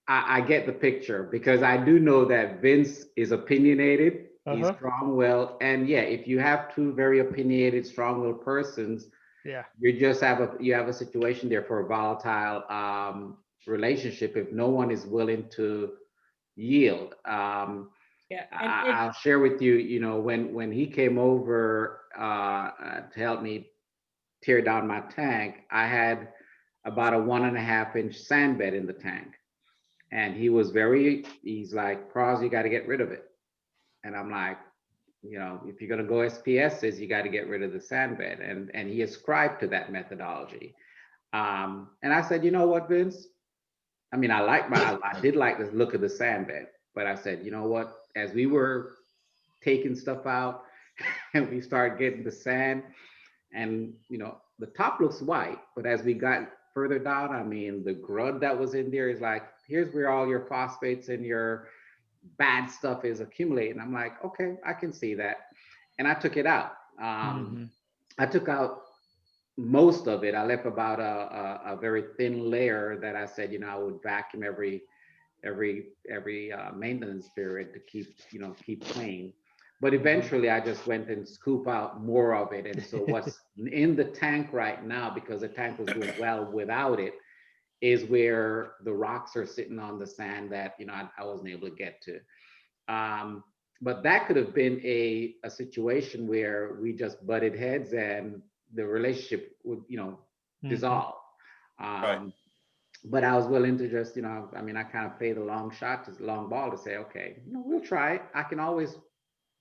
I get the picture, because I do know that Vince is opinionated. He's strong-willed, and if you have two very opinionated, strong-willed persons, you just have a situation there for a volatile relationship if no one is willing to yield. I'll share with you, when he came over to help me tear down my tank, I had about a 1.5-inch sand bed in the tank. And he's like, Pros, you got to get rid of it. And I'm like, if you're going to go SPSs, you got to get rid of the sand bed. And he ascribed to that methodology. And I said, you know what, Vince? I mean, I did like the look of the sand bed, but I said, you know what? As we were taking stuff out and we started getting the sand, and the top looks white, but as we got further down, I mean, the grud that was in there is like, here's where all your phosphates and your bad stuff is accumulating. I'm like, okay, I can see that. And I took it out. I took out most of it. I left about a very thin layer that I said, I would vacuum every maintenance period to keep clean. But eventually I just went and scoop out more of it. And so what's in the tank right now, because the tank was doing well without it, is where the rocks are sitting on the sand that I wasn't able to get to. But that could have been a situation where we just butted heads and the relationship would dissolve. But I was willing to just I kind of played the long ball to say, okay, we'll try it. I can always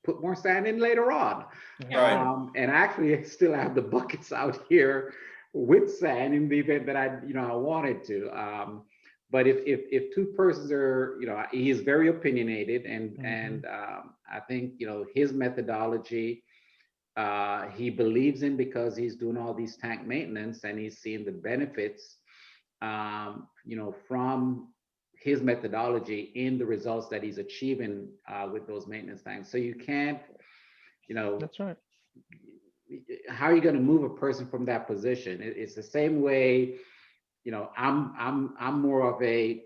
put more sand in later on. And actually I still have the buckets out here with sand in the event that I wanted to. But if two persons are, he is very opinionated, and I think his methodology, he believes in, because he's doing all these tank maintenance and he's seeing the benefits, from his methodology in the results that he's achieving with those maintenance tanks. So you can't, That's right. how are you going to move a person from that position? It's the same way, I'm more of a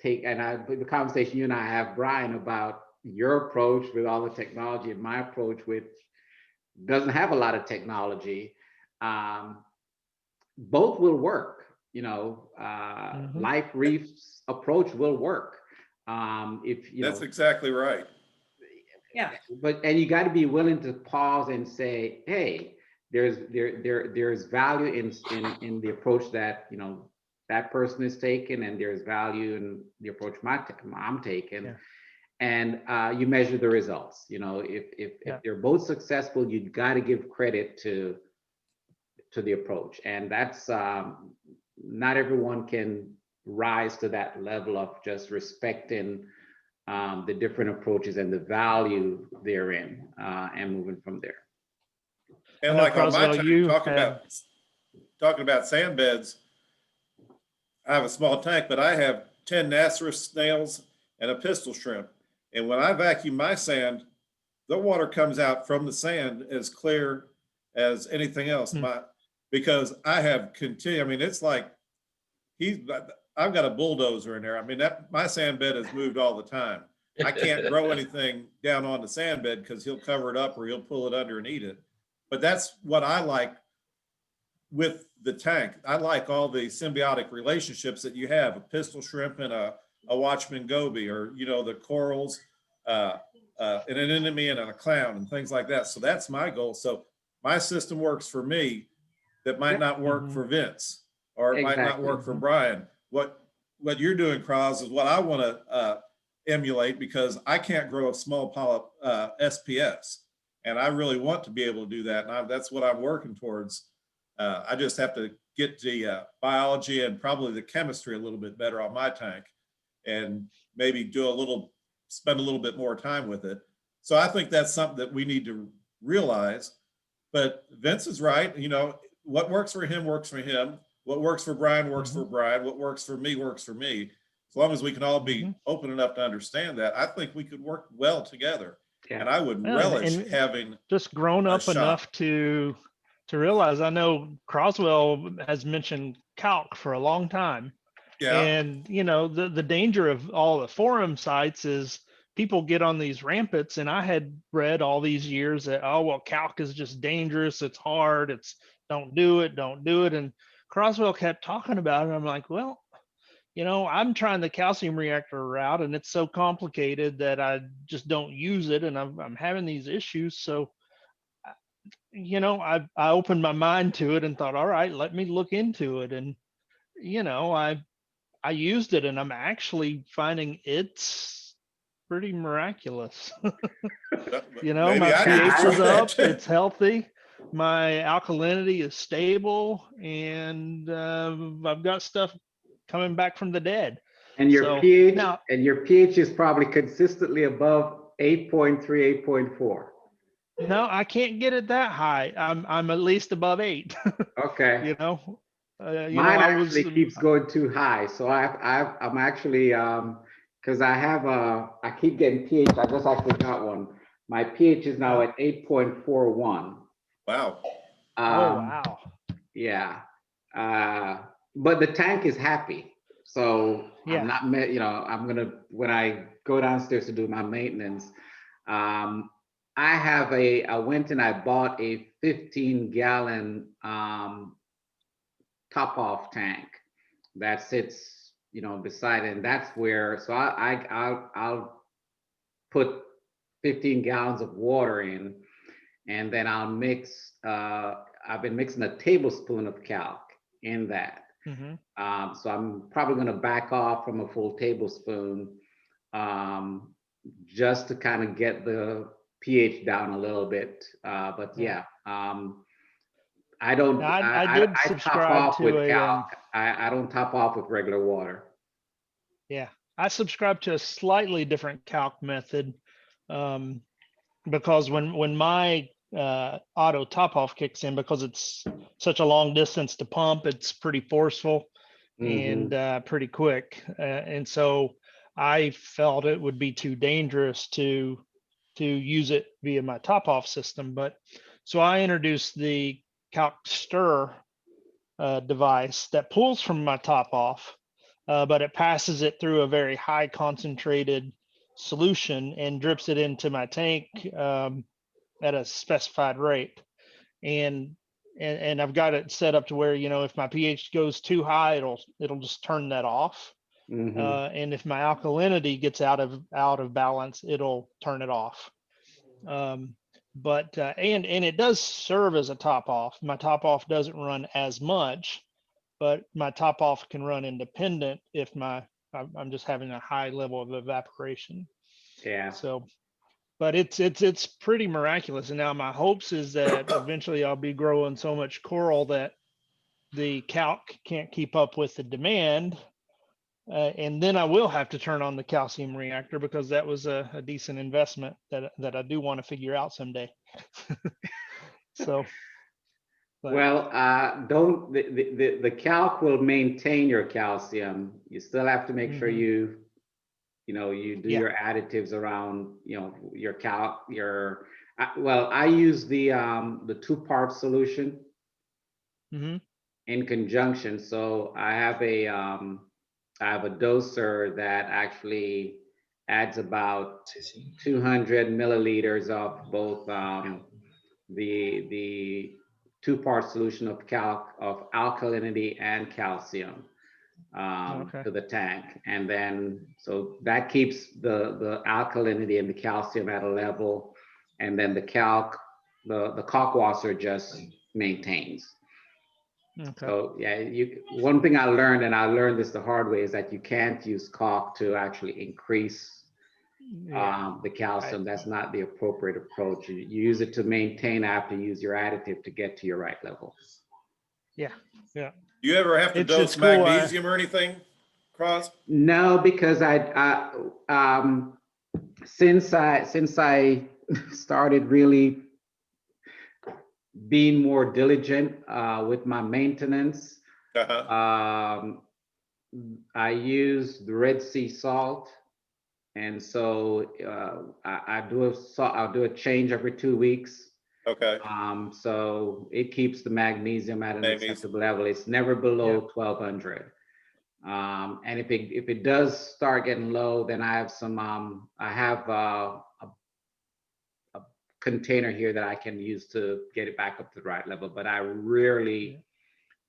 the conversation you and I have, Brian, about your approach with all the technology and my approach, which doesn't have a lot of technology. Both will work. Life Reef's approach will work. That's exactly right. Yeah. And you got to be willing to pause and say, hey, there's value in the approach that that person is taking, and there's value in the approach I'm taking. Yeah. And you measure the results. If they're both successful, you got to give credit to the approach, and that's not everyone can rise to that level of just respecting the different approaches and the value therein, and moving from there. And like on my tank, talking about sand beds, I have a small tank, but I have 10 Nasserus snails and a pistol shrimp. And when I vacuum my sand, the water comes out from the sand as clear as anything else. Because I have it's like I've got a bulldozer in there. I mean, my sand bed is moved all the time. I can't grow anything down on the sand bed because he'll cover it up or he'll pull it under and eat it. But that's what I like with the tank. I like all the symbiotic relationships that you have, a pistol shrimp and a watchman goby, or the corals, and an anemone and a clown and things like that. So that's my goal. So my system works for me that might not work for Vince, or it might not work for Brian. What you're doing, Kraz, is what I want to emulate, because I can't grow a small polyp SPS, and I really want to be able to do that. And that's what I'm working towards. I just have to get the biology and probably the chemistry a little bit better on my tank, and maybe spend a little bit more time with it. So I think that's something that we need to realize. But Vince is right. What works for him works for him. What works for Brian works for Brian. What works for me works for me. As long as we can all be open enough to understand that, I think we could work well together. Yeah. And I would relish having just grown up enough to realize. I know Croswell has mentioned calc for a long time. Yeah. And the danger of all the forum sites is people get on these rampants, and I had read all these years that, calc is just dangerous, it's hard, don't do it. And Croswell kept talking about it. I'm like, well, I'm trying the calcium reactor route, and it's so complicated that I just don't use it, and I'm having these issues. So I opened my mind to it and thought, all right, let me look into it. And I used it, and I'm actually finding it's pretty miraculous. My pH is up, it's healthy, my alkalinity is stable, and I've got stuff coming back from the dead. And your pH is probably consistently above 8.3, 8.4. No, I can't get it that high. I'm at least above 8. Okay. Mine actually keeps going too high. So I'm actually because I keep getting pH. I just actually got one. My pH is now at 8.41. Wow. Wow. Yeah. But the tank is happy. So I'm not, I'm gonna, when I go downstairs to do my maintenance, I went and I bought a 15-gallon top off tank that sits, beside it. And that's where, so I'll put 15 gallons of water in, and then I'll mix, I've been mixing a tablespoon of calc in that. So I'm probably going to back off from a full tablespoon, just to kind of get the pH down a little bit. But yeah, I don't. I top off with calc. I don't top off with regular water. Yeah, I subscribe to a slightly different calc method, because when my auto top off kicks in, because it's such a long distance to pump, it's pretty forceful and pretty quick, and so I felt it would be too dangerous to use it via my top off system. But so I introduced the calc stir device that pulls from my top off, but it passes it through a very high concentrated solution and drips it into my tank at a specified rate. And and I've got it set up to where, you know, if my pH goes too high, it'll just turn that off. And if my alkalinity gets out of balance, it'll turn it off. But and it does serve as a top off. My top off doesn't run as much, but my top off can run independent if I'm just having a high level of evaporation. Yeah. So, but it's pretty miraculous. And now my hopes is that eventually I'll be growing so much coral that the calc can't keep up with the demand. And then I will have to turn on the calcium reactor, because that was a decent investment that I do want to figure out someday. So, but Well, don't the calc will maintain your calcium. You still have to make sure you know, you do Yeah. your additives around, you know, your calc, well, I use the 2-part solution in conjunction. So I have a doser that actually adds about 200 milliliters of both the 2-part solution of alkalinity and calcium to the tank. And then, so that keeps the alkalinity and the calcium at a level. And then the caulk washer just maintains. Okay. So yeah, one thing I learned, and I learned this the hard way, is that you can't use caulk to actually increase the calcium. That's not the appropriate approach. You use it to maintain after you use your additive to get to your right level. Yeah. Yeah. You ever have to dose it's cool, magnesium or anything, Cross? No, because since I started really being more diligent with my maintenance, I use the Red Sea salt, and so I'll do a change every 2 weeks. Okay. So it keeps the magnesium at an acceptable level. It's never below 1200. And if it does start getting low, then I have a container here that I can use to get it back up to the right level. But I rarely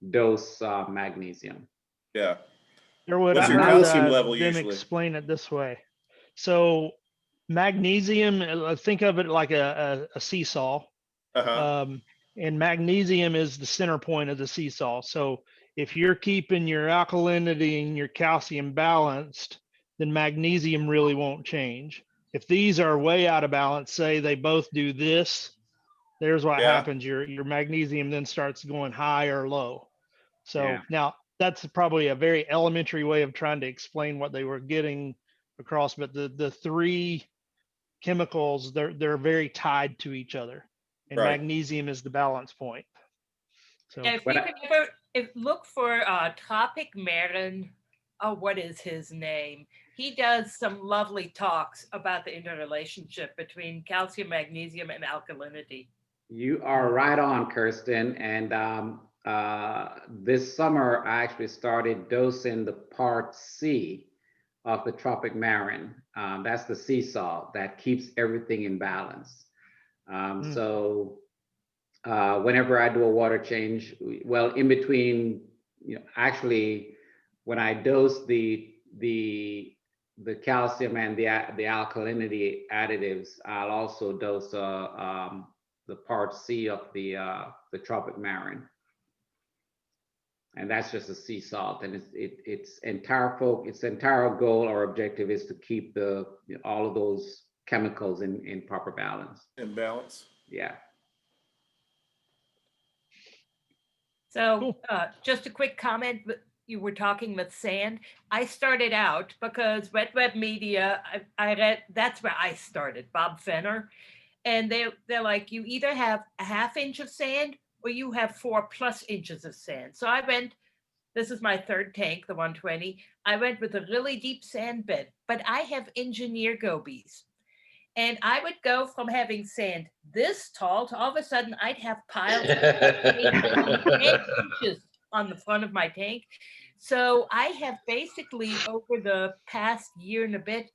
dose magnesium. Yeah. What's your calcium level them usually? Explain it this way. So magnesium, think of it like a seesaw. And magnesium is the center point of the seesaw. So if you're keeping your alkalinity and your calcium balanced, then magnesium really won't change. If these are way out of balance, say they both do this, there's what happens. Your magnesium then starts going high or low. So now that's probably a very elementary way of trying to explain what they were getting across, but the three chemicals, they're very tied to each other, and magnesium is the balance point. So if you can ever look for Topic Marin, what is his name? He does some lovely talks about the interrelationship between calcium, magnesium, and alkalinity. You are right on, Kirsten. And this summer, I actually started dosing the part C of the Tropic Marin. That's the sea salt that keeps everything in balance. So whenever I do a water change, well, in between, you know, actually, when I dose the calcium and the alkalinity additives, I'll also dose the part C of the Tropic Marin, and that's just a sea salt. And its entire goal or objective is to keep all of those chemicals in proper balance. In balance. Yeah. So just a quick comment, you were talking with sand. I started out because Wet Web Media, I read, that's where I started, Bob Fenner. And they're like, you either have a half inch of sand or you have 4+ inches of sand. So I went, this is my third tank, the 120. I went with a really deep sand bed, but I have engineer gobies. And I would go from having sand this tall to all of a sudden I'd have piles of 10 inches on the front of my tank. So I have basically over the past year and a bit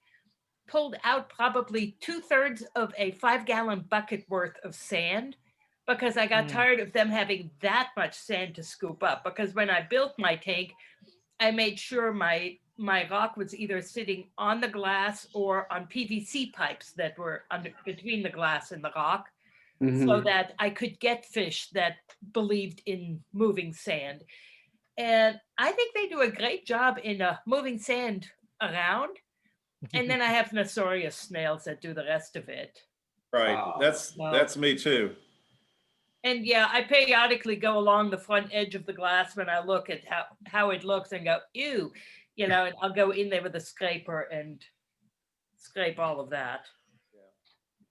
pulled out probably 2/3 of a 5-gallon bucket worth of sand because I got tired of them having that much sand to scoop up. Because when I built my tank, I made sure my rock was either sitting on the glass or on PVC pipes that were under between the glass and the rock, so Mhm. that I could get fish that believed in moving sand. And I think they do a great job in moving sand around. And then I have Nosorius snails that do the rest of it. Right. Oh, That's me too. And yeah, I periodically go along the front edge of the glass when I look at how it looks and go, ew, and I'll go in there with a scraper and scrape all of that.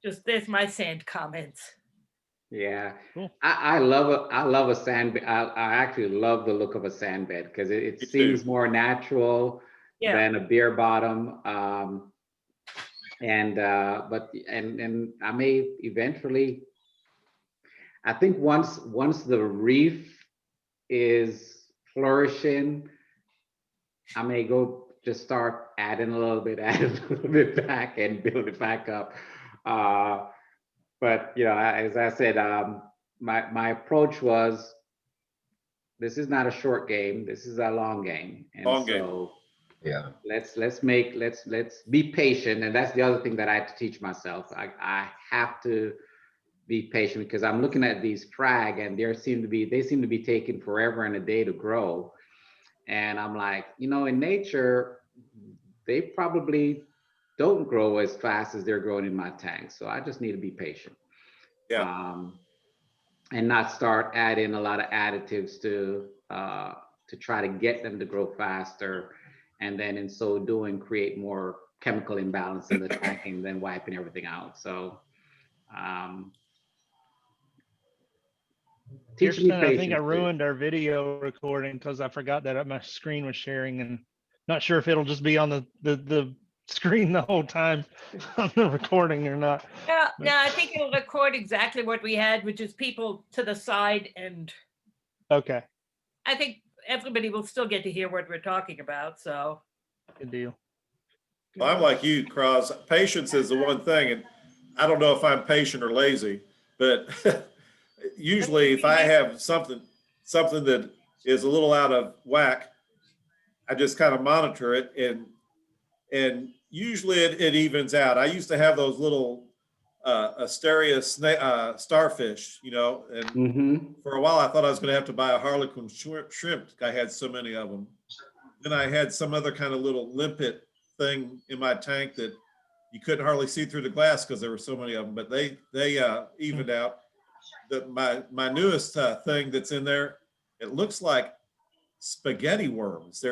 Just there's my sand comments. yeah. Cool. I love a sand. I actually love the look of a sand bed because it Me seems too. more natural Yeah. than a beer bottom. And I may eventually. I think once the reef is flourishing, I may go just start adding a little bit, add a little bit back, and build it back up. But as I said, my approach was this is not a short game. This is a long game, and Long game. so Yeah. let's be patient. And that's the other thing that I have to teach myself. I have to be patient because I'm looking at these frag, and they seem to be taking forever and a day to grow. And I'm like, in nature, they probably don't grow as fast as they're growing in my tank. So I just need to be patient. Yeah. And not start adding a lot of additives to try to get them to grow faster, and then in so doing create more chemical imbalance in the tank and then wiping everything out. So teach me Kirsten, I think I patience. ruined our video recording because I forgot that my screen was sharing, and not sure if it'll just be on the screen the whole time on the recording or not. Yeah, no, I think it'll record exactly what we had, which is people to the side, and Okay, I think everybody will still get to hear what we're talking about. So good deal. Well, I'm like you, Cross. Patience is the one thing, and I don't know if I'm patient or lazy, but usually if I have something that is a little out of whack, I just kind of monitor it, and usually it evens out. I used to have those little Asteria starfish, and Mm-hmm. for a while I thought I was going to have to buy a Harlequin shrimp. I had so many of them. Then I had some other kind of little limpet thing in my tank that you couldn't hardly see through the glass because there were so many of them. But they evened out. My newest thing that's in there, it looks like spaghetti worms.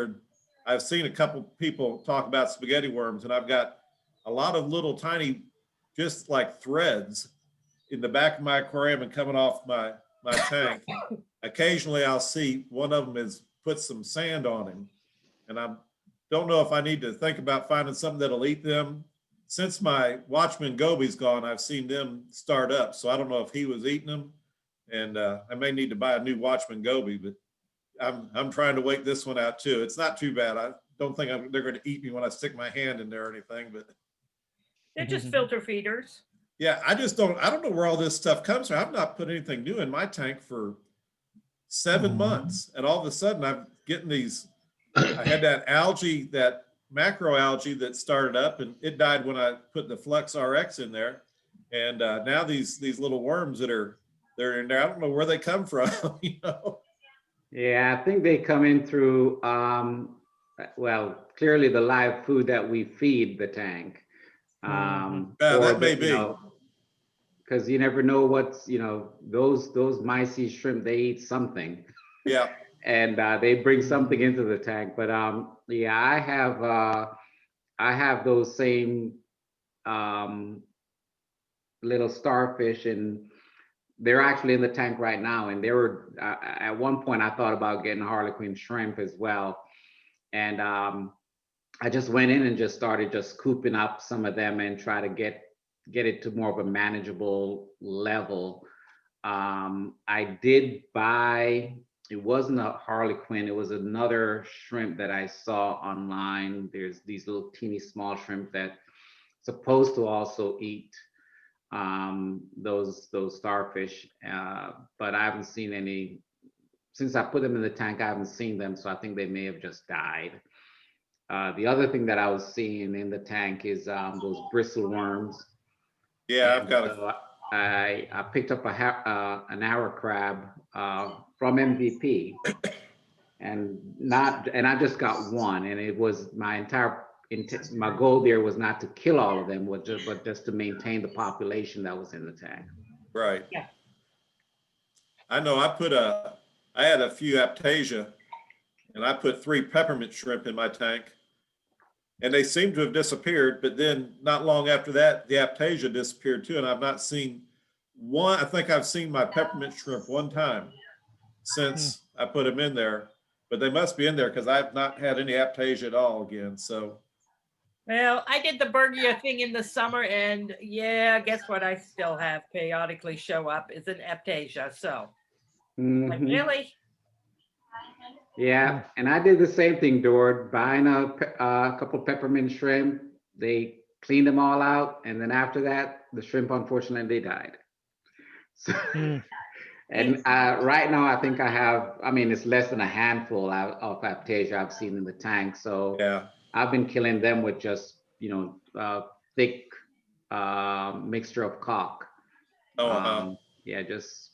I've seen a couple people talk about spaghetti worms, and I've got a lot of little tiny, just like threads in the back of my aquarium and coming off my tank. Occasionally I'll see one of them has put some sand on him, and I don't know if I need to think about finding something that'll eat them. Since my Watchman Goby's gone, I've seen them start up, so I don't know if he was eating them, and I may need to buy a new Watchman Goby, but I'm trying to wait this one out too. It's not too bad. I don't think they're going to eat me when I stick my hand in there or anything, but they're just filter feeders. yeah, I don't know where all this stuff comes from. I've not put anything new in my tank for 7 months, and all of a sudden I'm getting these. I had that macro algae that started up, and it died when I put the Flux RX in there. And now these little worms they're in there. I don't know where they come from, Yeah, I think they come in through, well, clearly the live food that we feed the tank. Yeah, that may be. Because you never know what's, those micey shrimp, they eat something. Yeah. and they bring something into the tank. But yeah, I have those same little starfish, and they're actually in the tank right now. And they were at one point I thought about getting Harlequin shrimp as well, and I just went in and just started just scooping up some of them and try to get it to more of a manageable level. I did buy, it wasn't a Harlequin, it was another shrimp that I saw online. There's these little teeny small shrimp that supposed to also eat those starfish, but I haven't seen any since I put them in the tank. I haven't seen them, so I think they may have just died. The other thing that I was seeing in the tank is those bristle worms. Yeah, I've And, got a, I picked up an arrow crab from MVP, and I just got one, and it was my goal there was not to kill all of them, but just to maintain the population that was in the tank. right. Yeah. I know I had a few Aptasia, and I put 3 peppermint shrimp in my tank, and they seem to have disappeared, but then not long after that, the Aptasia disappeared too, and I've not seen one. I think I've seen my peppermint shrimp one time since I put them in there, but they must be in there because I've not had any Aptasia at all again, so. Well, I did the Bergia thing in the summer, and yeah, guess what? I still have periodically show up is an Aptasia. So, like, Mhm. really? Yeah, and I did the same thing, Dord, buying a couple peppermint shrimp. They cleaned them all out, and then after that, the shrimp unfortunately died. So, and right now, I think I have, I mean, it's less than a handful of Aptasia I've seen in the tank. So Yeah. I've been killing them with just, thick mixture of caulk. Oh, Yeah, just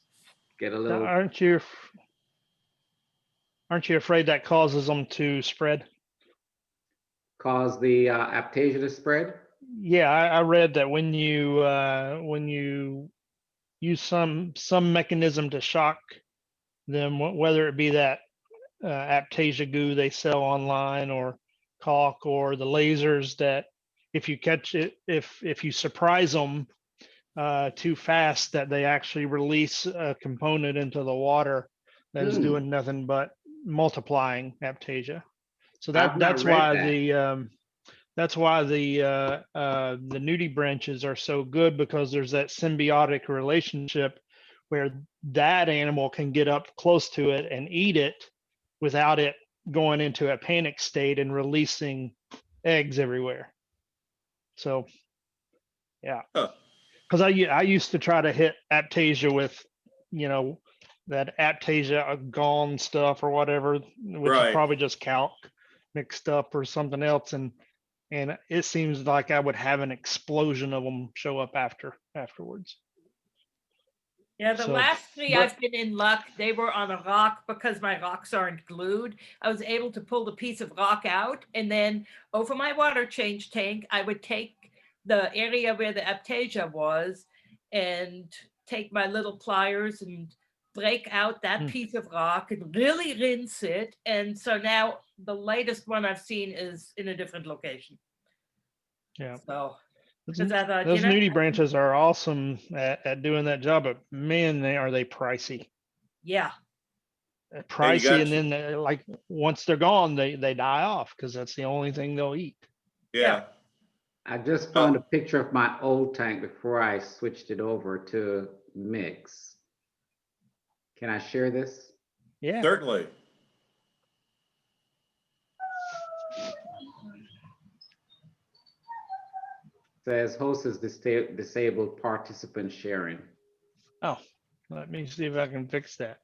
get a Now, little, aren't you afraid that causes them to spread? cause the Aptasia to spread. Yeah, I read that when you use some mechanism to shock them, whether it be that Aptasia goo they sell online, or caulk, or the lasers, that if you catch it, if you surprise them too fast, that they actually release a component into the water that is doing nothing but multiplying Aptasia. So I've not that's read why that. that's why the nudie branches are so good, because there's that symbiotic relationship where that animal can get up close to it and eat it without it going into a panic state and releasing eggs everywhere. So, yeah, Huh. because I used to try to hit Aptasia with, that Aptasia gone stuff or whatever, which is Right. probably just calc mixed up or something else, and it seems like I would have an explosion of them show up afterwards. Yeah, the So, last 3 but- I've been in luck, they were on a rock because my rocks aren't glued. I was able to pull the piece of rock out, and then over my water change tank, I would take the area where the Aptasia was and take my little pliers and break out that piece of rock and really rinse it. And so now the latest one I've seen is in a different location. Yeah. So Those because I thought, nudie branches are awesome at doing that job, but man, are they pricey. yeah. Pricey, and then like once they're gone, they die off because that's the only thing they'll eat. Yeah. I just found a picture of my old tank before I switched it over to mix. Can I share this? Yeah. Certainly. Says host is disabled participant sharing. Oh, let me see if I can fix that.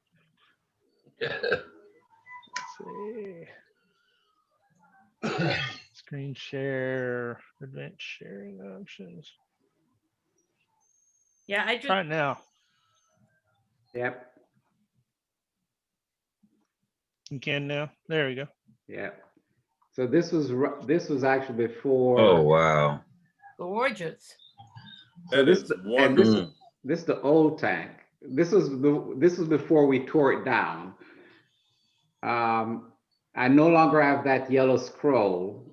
Let's see. Screen share, advanced sharing options. Yeah, I just Try it now. Yep. You can now. There we go. Yeah. So this was actually before. Oh, wow. gorgeous. So That is wonderful. this is the old tank. This was before we tore it down. I no longer have that yellow scroll.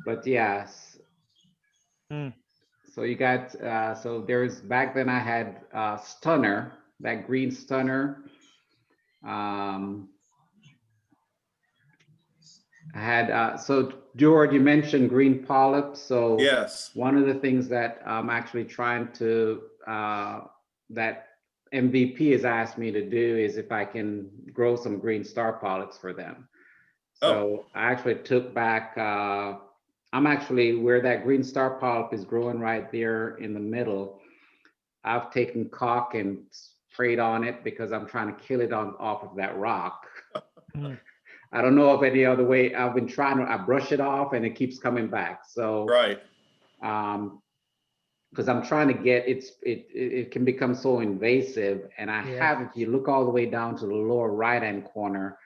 But yes. Hmm. So you got, so there's, back then I had Stunner, that green Stunner. I had, so George, you mentioned green polyps. So Yes. one of the things that I'm actually trying to, that MVP has asked me to do is if I can grow some green star polyps for them. So I actually took back, I'm actually where that green star polyp is growing right there in the middle. I've taken caulk and sprayed on it because I'm trying to kill it off of that rock. Hmm. I don't know of any other way. I've been trying to, I brush it off and it keeps coming back. So, Right. because I'm trying to get, it can become so invasive. And I Yeah. have, if you look all the way down to the lower right-hand corner,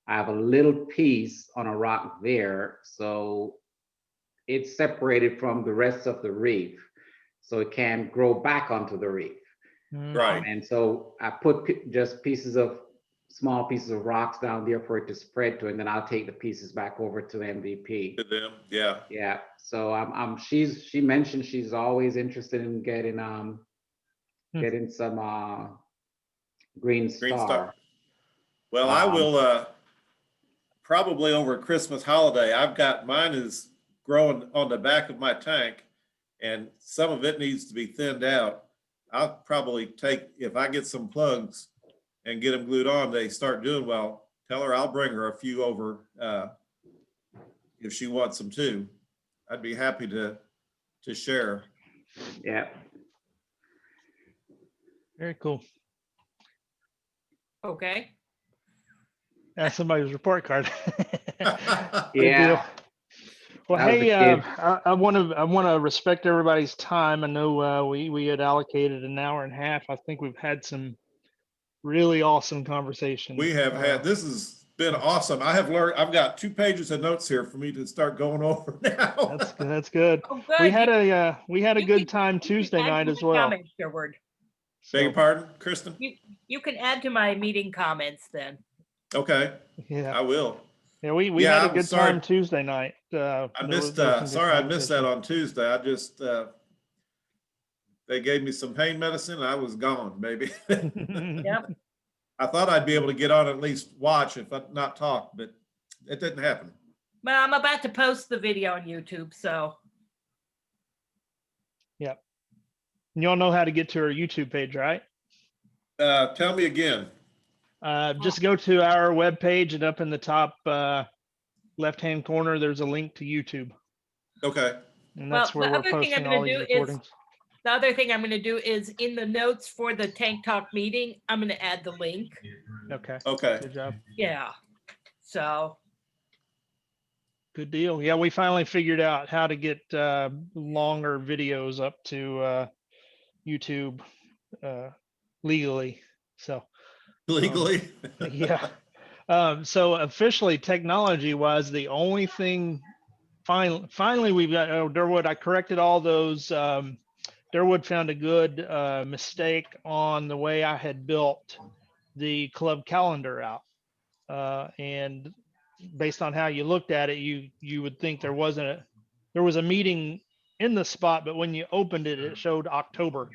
I have a little piece on a rock there. So it's separated from the rest of the reef. So it can grow back onto the reef. Hmm. Right. And so I put just small pieces of rocks down there for it to spread to, and then I'll take the pieces back over to MVP. To them. Yeah. Yeah. So she mentioned she's always interested in getting getting some green Green star. star. Well, I will probably over Christmas holiday. I've got mine is growing on the back of my tank, and some of it needs to be thinned out. I'll probably take, if I get some plugs and get them glued on, they start doing well. Tell her I'll bring her a few over if she wants them too. I'd be happy to share. Yeah. Very cool. Okay. That's somebody's report card. Good Yeah. deal. Well, That was hey, a kid. I want to respect everybody's time. I know we had allocated an hour and a half. I think we've had some really awesome conversations. We have had, this has been awesome. I have learned, I've got 2 pages of notes here for me to start going over now. That's good. That's good. Oh, good. We had a You good can- time you can Tuesday add night to as my well. comments, Sherwood. Beg your So, pardon, Kristen? You can add to my meeting comments then. Okay, yeah, I will. yeah. We Yeah, had I a was good time sorry. Tuesday night. I missed, there was some good sorry, I missed that conversation. on Tuesday. I just, they gave me some pain medicine and I was gone, baby. Yep. I thought I'd be able to get on at least watch if I not talk, but it didn't happen. Well, I'm about to post the video on YouTube, so. Yep. You all know how to get to our YouTube page, right? Tell me again. Just go to our webpage and up in the top left-hand corner, there's a link to YouTube. Okay, And Well, that's where the we're other thing I'm posting all gonna these do is, recordings. the other thing I'm gonna do is in the notes for the Tank Talk meeting, I'm gonna add the link. Okay. okay. Good job. Yeah. So, Good deal. Yeah, we finally figured out how to get longer videos up to YouTube legally. So Legally? yeah. So officially, technology-wise, the only thing finally we've got Durwood. I corrected all those. Durwood found a good mistake on the way I had built the club calendar out, and based on how you looked at it, you would think there was a meeting in the spot, but when you opened it, it showed October.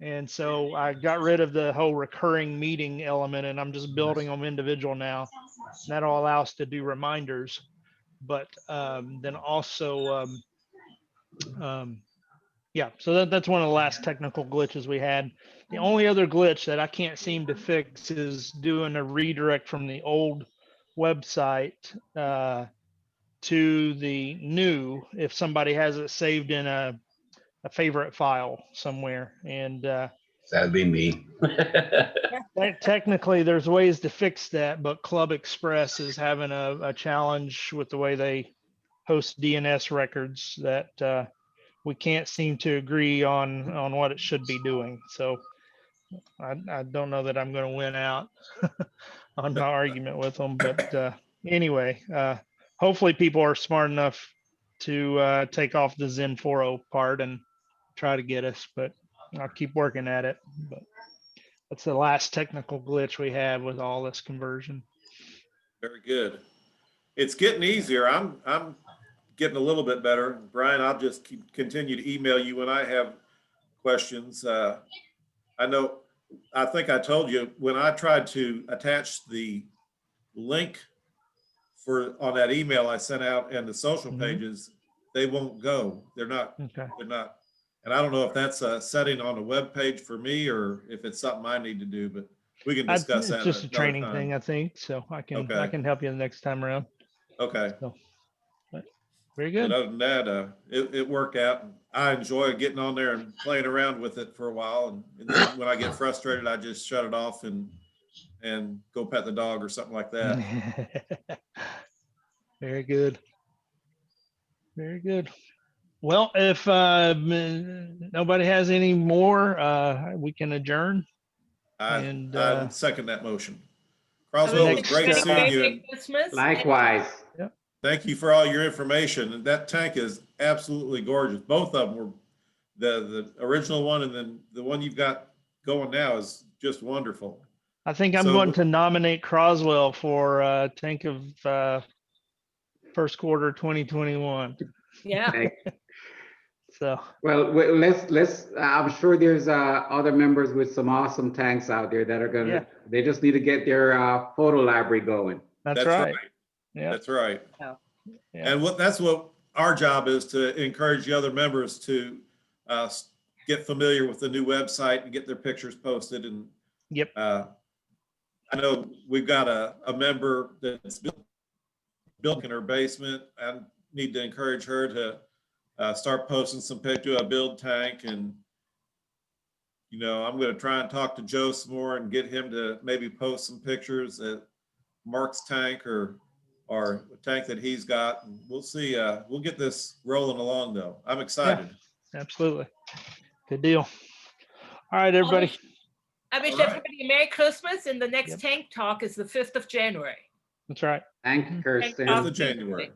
And so I got rid of the whole recurring meeting element, and I'm just building them individual now. And that'll allow us to do reminders, but then also, yeah. So that's one of the last technical glitches we had. The only other glitch that I can't seem to fix is doing a redirect from the old website to the new if somebody has it saved in a favorite file somewhere. And That'd be me. technically there's ways to fix that, but Club Express is having a challenge with the way they host DNS records that we can't seem to agree on what it should be doing. So I don't know that I'm going to win out on my argument with them, but anyway, hopefully people are smart enough to take off the Zen 4.0 part and try to get us, but I'll keep working at it. But That's the last technical glitch we had with all this conversion. Very good. It's getting easier. I'm getting a little bit better. Brian, I'll just continue to email you when I have questions. I know, I think I told you, when I tried to attach the link on that email I sent out and the social Mhm. pages, they won't go. Okay. They're not. And I don't know if that's a setting on the web page for me or if it's something I need to do, but we can discuss It's that just a another training time. thing, I think. So I Okay. can help you the next time around. Okay. So, but very But good. other than that, it worked out. I enjoy getting on there and playing around with it for a while. And then when I get frustrated, I just shut it off and go pet the dog or something like that. Very good. Very good. Well, if nobody has any more, we can adjourn. And I second that motion. I Croswell, it was wish great everybody seeing you. Merry And Christmas. Likewise. thank you for all your information. And that tank is absolutely gorgeous. Both of them were the original one, and then the one you've got going now is just wonderful. I think I'm So- going to nominate Croswell for tank of first quarter 2021. Yeah. Thank- So Well, let's, I'm sure there's other members with some awesome tanks out there that are gonna, Yeah. they just need to get their photo library going. that's right. Yeah. That's right. Yeah. Yeah. And that's what our job is, to encourage the other members to get familiar with the new website and get their pictures posted. And Yep. I know we've got a member that's built in her basement. I need to encourage her to start posting some pictures, do a build tank. And, I'm going to try and talk to Joe some more and get him to maybe post some pictures at Mark's tank or a tank that he's got. And we'll see. We'll get this rolling along, though. I'm excited. Absolutely. Good deal. All right, everybody. I wish All right. everybody a Merry Christmas, and the next Yep. tank talk is the 5th of January. That's right. Thank you, Tank Kirsten. talk 5th of January.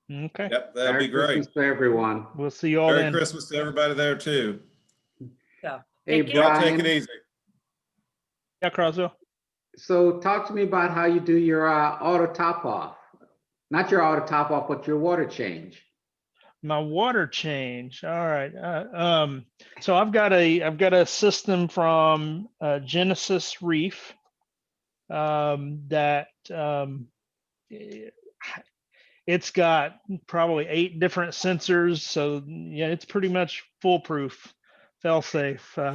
Okay. Yep, that'd Merry be great. Christmas to everyone. We'll see you all Merry then. Christmas to everybody there, too. So, Hey, take care. Y'all take it Brian, easy. Yeah, Croswell. so talk to me about how you do your auto top off. Not your auto top off, but your water change. My water change. All right. So I've got a system from Genesis Reef that it's got probably 8 different sensors. So yeah, it's pretty much foolproof, fail safe. I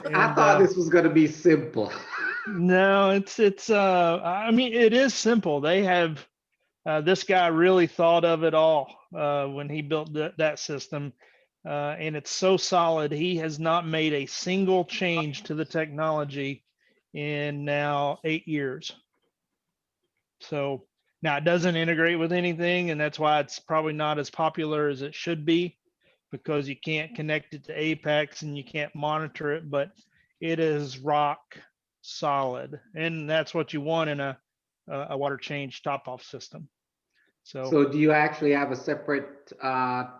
And, thought this was gonna be simple. No, it's I mean, it is simple. They have this guy really thought of it all when he built that system. And it's so solid. He has not made a single change to the technology in now 8 years. So now it doesn't integrate with anything, and that's why it's probably not as popular as it should be, because you can't connect it to Apex and you can't monitor it, but it is rock solid. And that's what you want in a water change top off system. So do you actually have a separate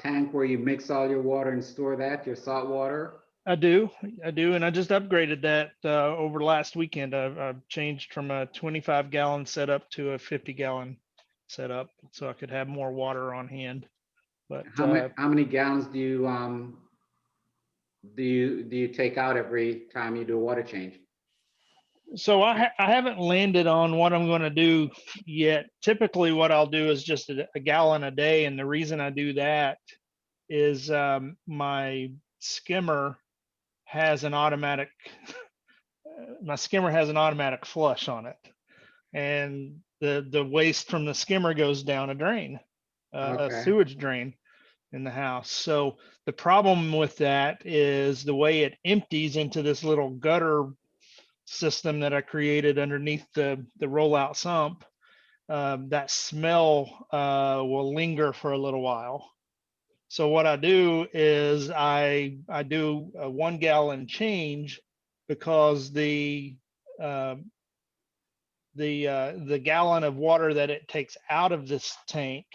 tank where you mix all your water and store that, your salt water? I do, and I just upgraded that over last weekend. I've changed from a 25-gallon setup to a 50-gallon setup, so I could have more water on hand. But How many gallons do you take out every time you do a water change? so I haven't landed on what I'm going to do yet. Typically, what I'll do is just a gallon a day, and the reason I do that is my skimmer has an automatic. My skimmer has an automatic flush on it, and the waste from the skimmer goes down a drain, a Okay. sewage drain in the house. So the problem with that is the way it empties into this little gutter system that I created underneath the rollout sump. That smell will linger for a little while. So what I do is I do a 1 gallon change, because the gallon of water that it takes out of this tank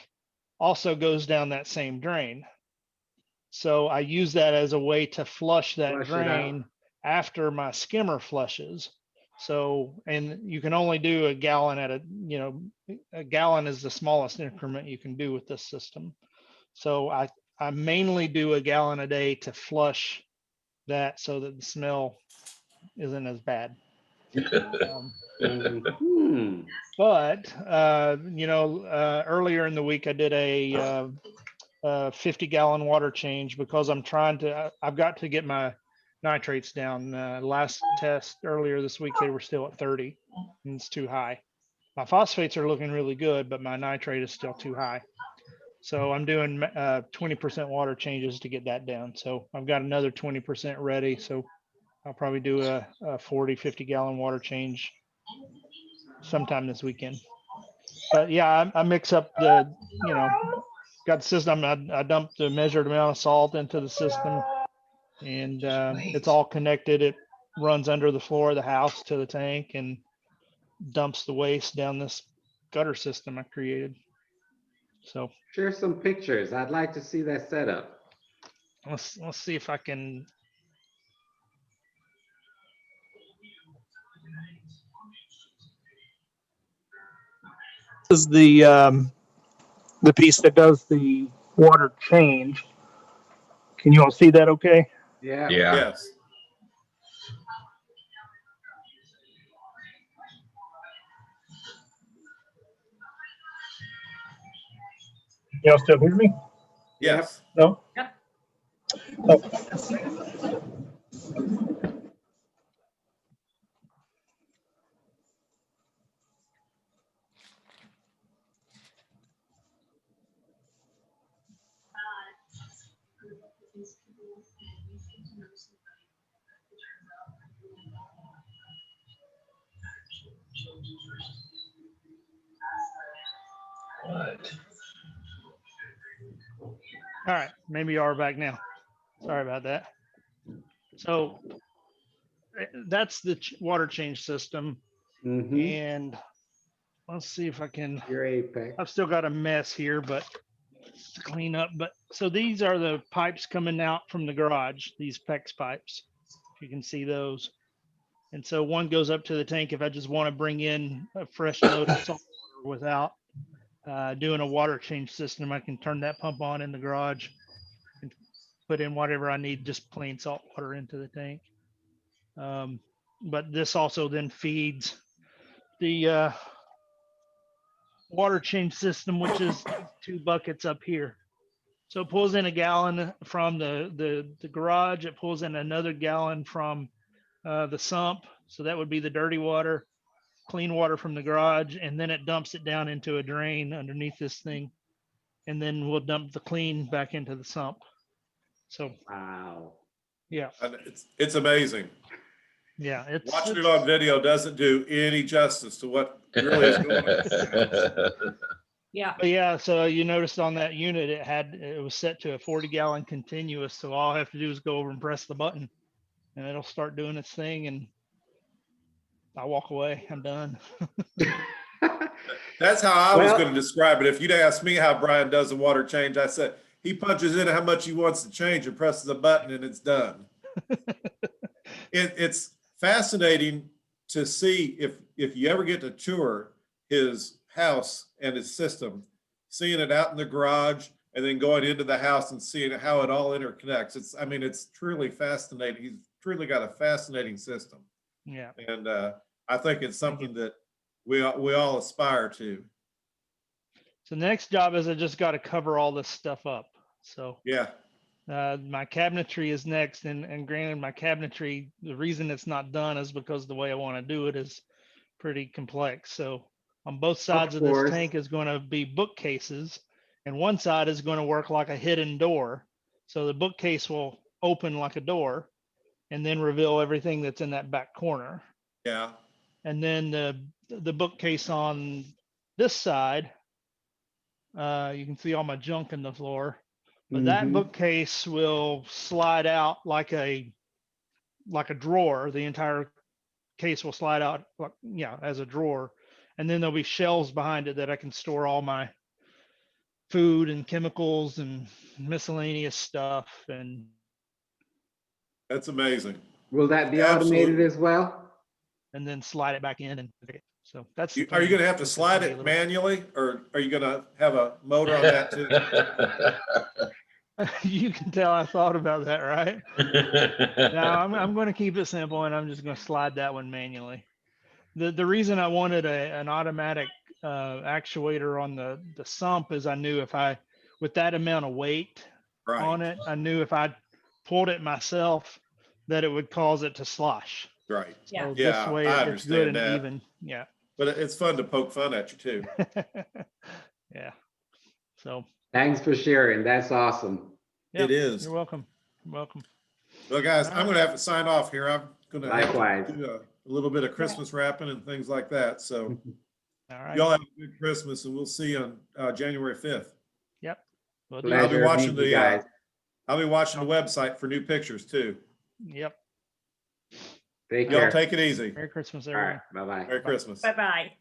also goes down that same drain. So I use that as a way to flush that Flush it out. drain after my skimmer flushes. So, and you can only do a gallon at a gallon is the smallest increment you can do with this system. So I mainly do a gallon a day to flush that so that the smell isn't as bad. Um, Mhm. but earlier in the week I did a 50-gallon water change because I've got to get my nitrates down. Last test earlier this week, they were still at 30 and it's too high. My phosphates are looking really good, but my nitrate is still too high. So I'm doing 20% water changes to get that down. So I've got another 20% ready. So I'll probably do a 40, 50-gallon water change sometime this weekend. But yeah, I mix up got the system. I dumped the measured amount of salt into the system, and it's all connected. It runs under the floor of the house to the tank and dumps the waste down this gutter system I created. So Share some pictures. I'd like to see that setup. let's see if I can. This is the piece that does the water change. Can you all see that okay? Yeah. Yeah. Yes. Y'all still hear me? Yes. No? Yep. Oh. What? All right, maybe you are back now. Sorry about that. So that's the water change system. Mm-hmm. And let's see if I can, Your apex. I've still got a mess here, but to clean up. But so these are the pipes coming out from the garage, these PEX pipes, if you can see those. And so one goes up to the tank if I just want to bring in a fresh load of salt water without doing a water change system. I can turn that pump on in the garage and put in whatever I need, just plain salt water into the tank. But this also then feeds the water change system, which is 2 buckets up here. So it pulls in a gallon from the garage. It pulls in another gallon from the sump. So that would be the dirty water, clean water from the garage, and then it dumps it down into a drain underneath this thing. And then we'll dump the clean back into the sump. So Wow. yeah, And it's amazing. yeah, Watching it on video doesn't do any justice to what really is going on. Yeah. But yeah, so you noticed on that unit, it was set to a 40-gallon continuous. So all I have to do is go over and press the button and it'll start doing its thing. And I walk away, I'm done. That's how I was Well- going to describe it. If you'd asked me how Brian does the water change, I said he punches in how much he wants to change and presses a button and it's done. It's fascinating to see if you ever get to tour his house and his system, seeing it out in the garage and then going into the house and seeing how it all interconnects. It's truly fascinating. He's truly got a fascinating system. Yeah. And I think it's something that we all aspire to. So the next job is I just got to cover all this stuff up. So Yeah. my cabinetry is next, and granted, my cabinetry, the reason it's not done is because the way I want to do it is pretty complex. So on both sides of this course. tank is going to be bookcases, and one side is going to work like a hidden door. So the bookcase will open like a door and then reveal everything that's in that back corner. Yeah. And then the bookcase on this side, you can see all my junk in the floor. But that Mhm. bookcase will slide out like a drawer. The entire case will slide out as a drawer. And then there'll be shelves behind it that I can store all my food and chemicals and miscellaneous stuff. And That's amazing. Will that be Absolutely. automated as well? and then slide it back in and so that's. the Are you plan. gonna have to It's slide gonna be a it little- manually, or are you gonna have a motor on that too? You can tell I thought about that, right? No, I'm going to keep it simple, and I'm just going to slide that one manually. The reason I wanted an automatic actuator on the sump is I knew if I, with that amount of weight on Right, it, I knew if I pulled it myself that it would cause it to slosh. right. Yeah. So Yeah, this way I it's good understand and that. even. Yeah. But it's fun to poke fun at you too. Yeah. So Thanks for sharing. That's awesome. yeah, It is. You're welcome. You're welcome. Well, guys, All I'm right. gonna have to sign off here. I'm gonna have Likewise. to do a little bit of Christmas wrapping and things like that. So All right. y'all have a good Christmas, and we'll see you on January 5th. Yep. Will do. I'll be Pleasure watching meeting you the guys. I'll be watching the website for new pictures too. Yep. Take Y'all care. take it easy. Merry Christmas, All everyone. right. Bye-bye. Merry Christmas. Bye-bye.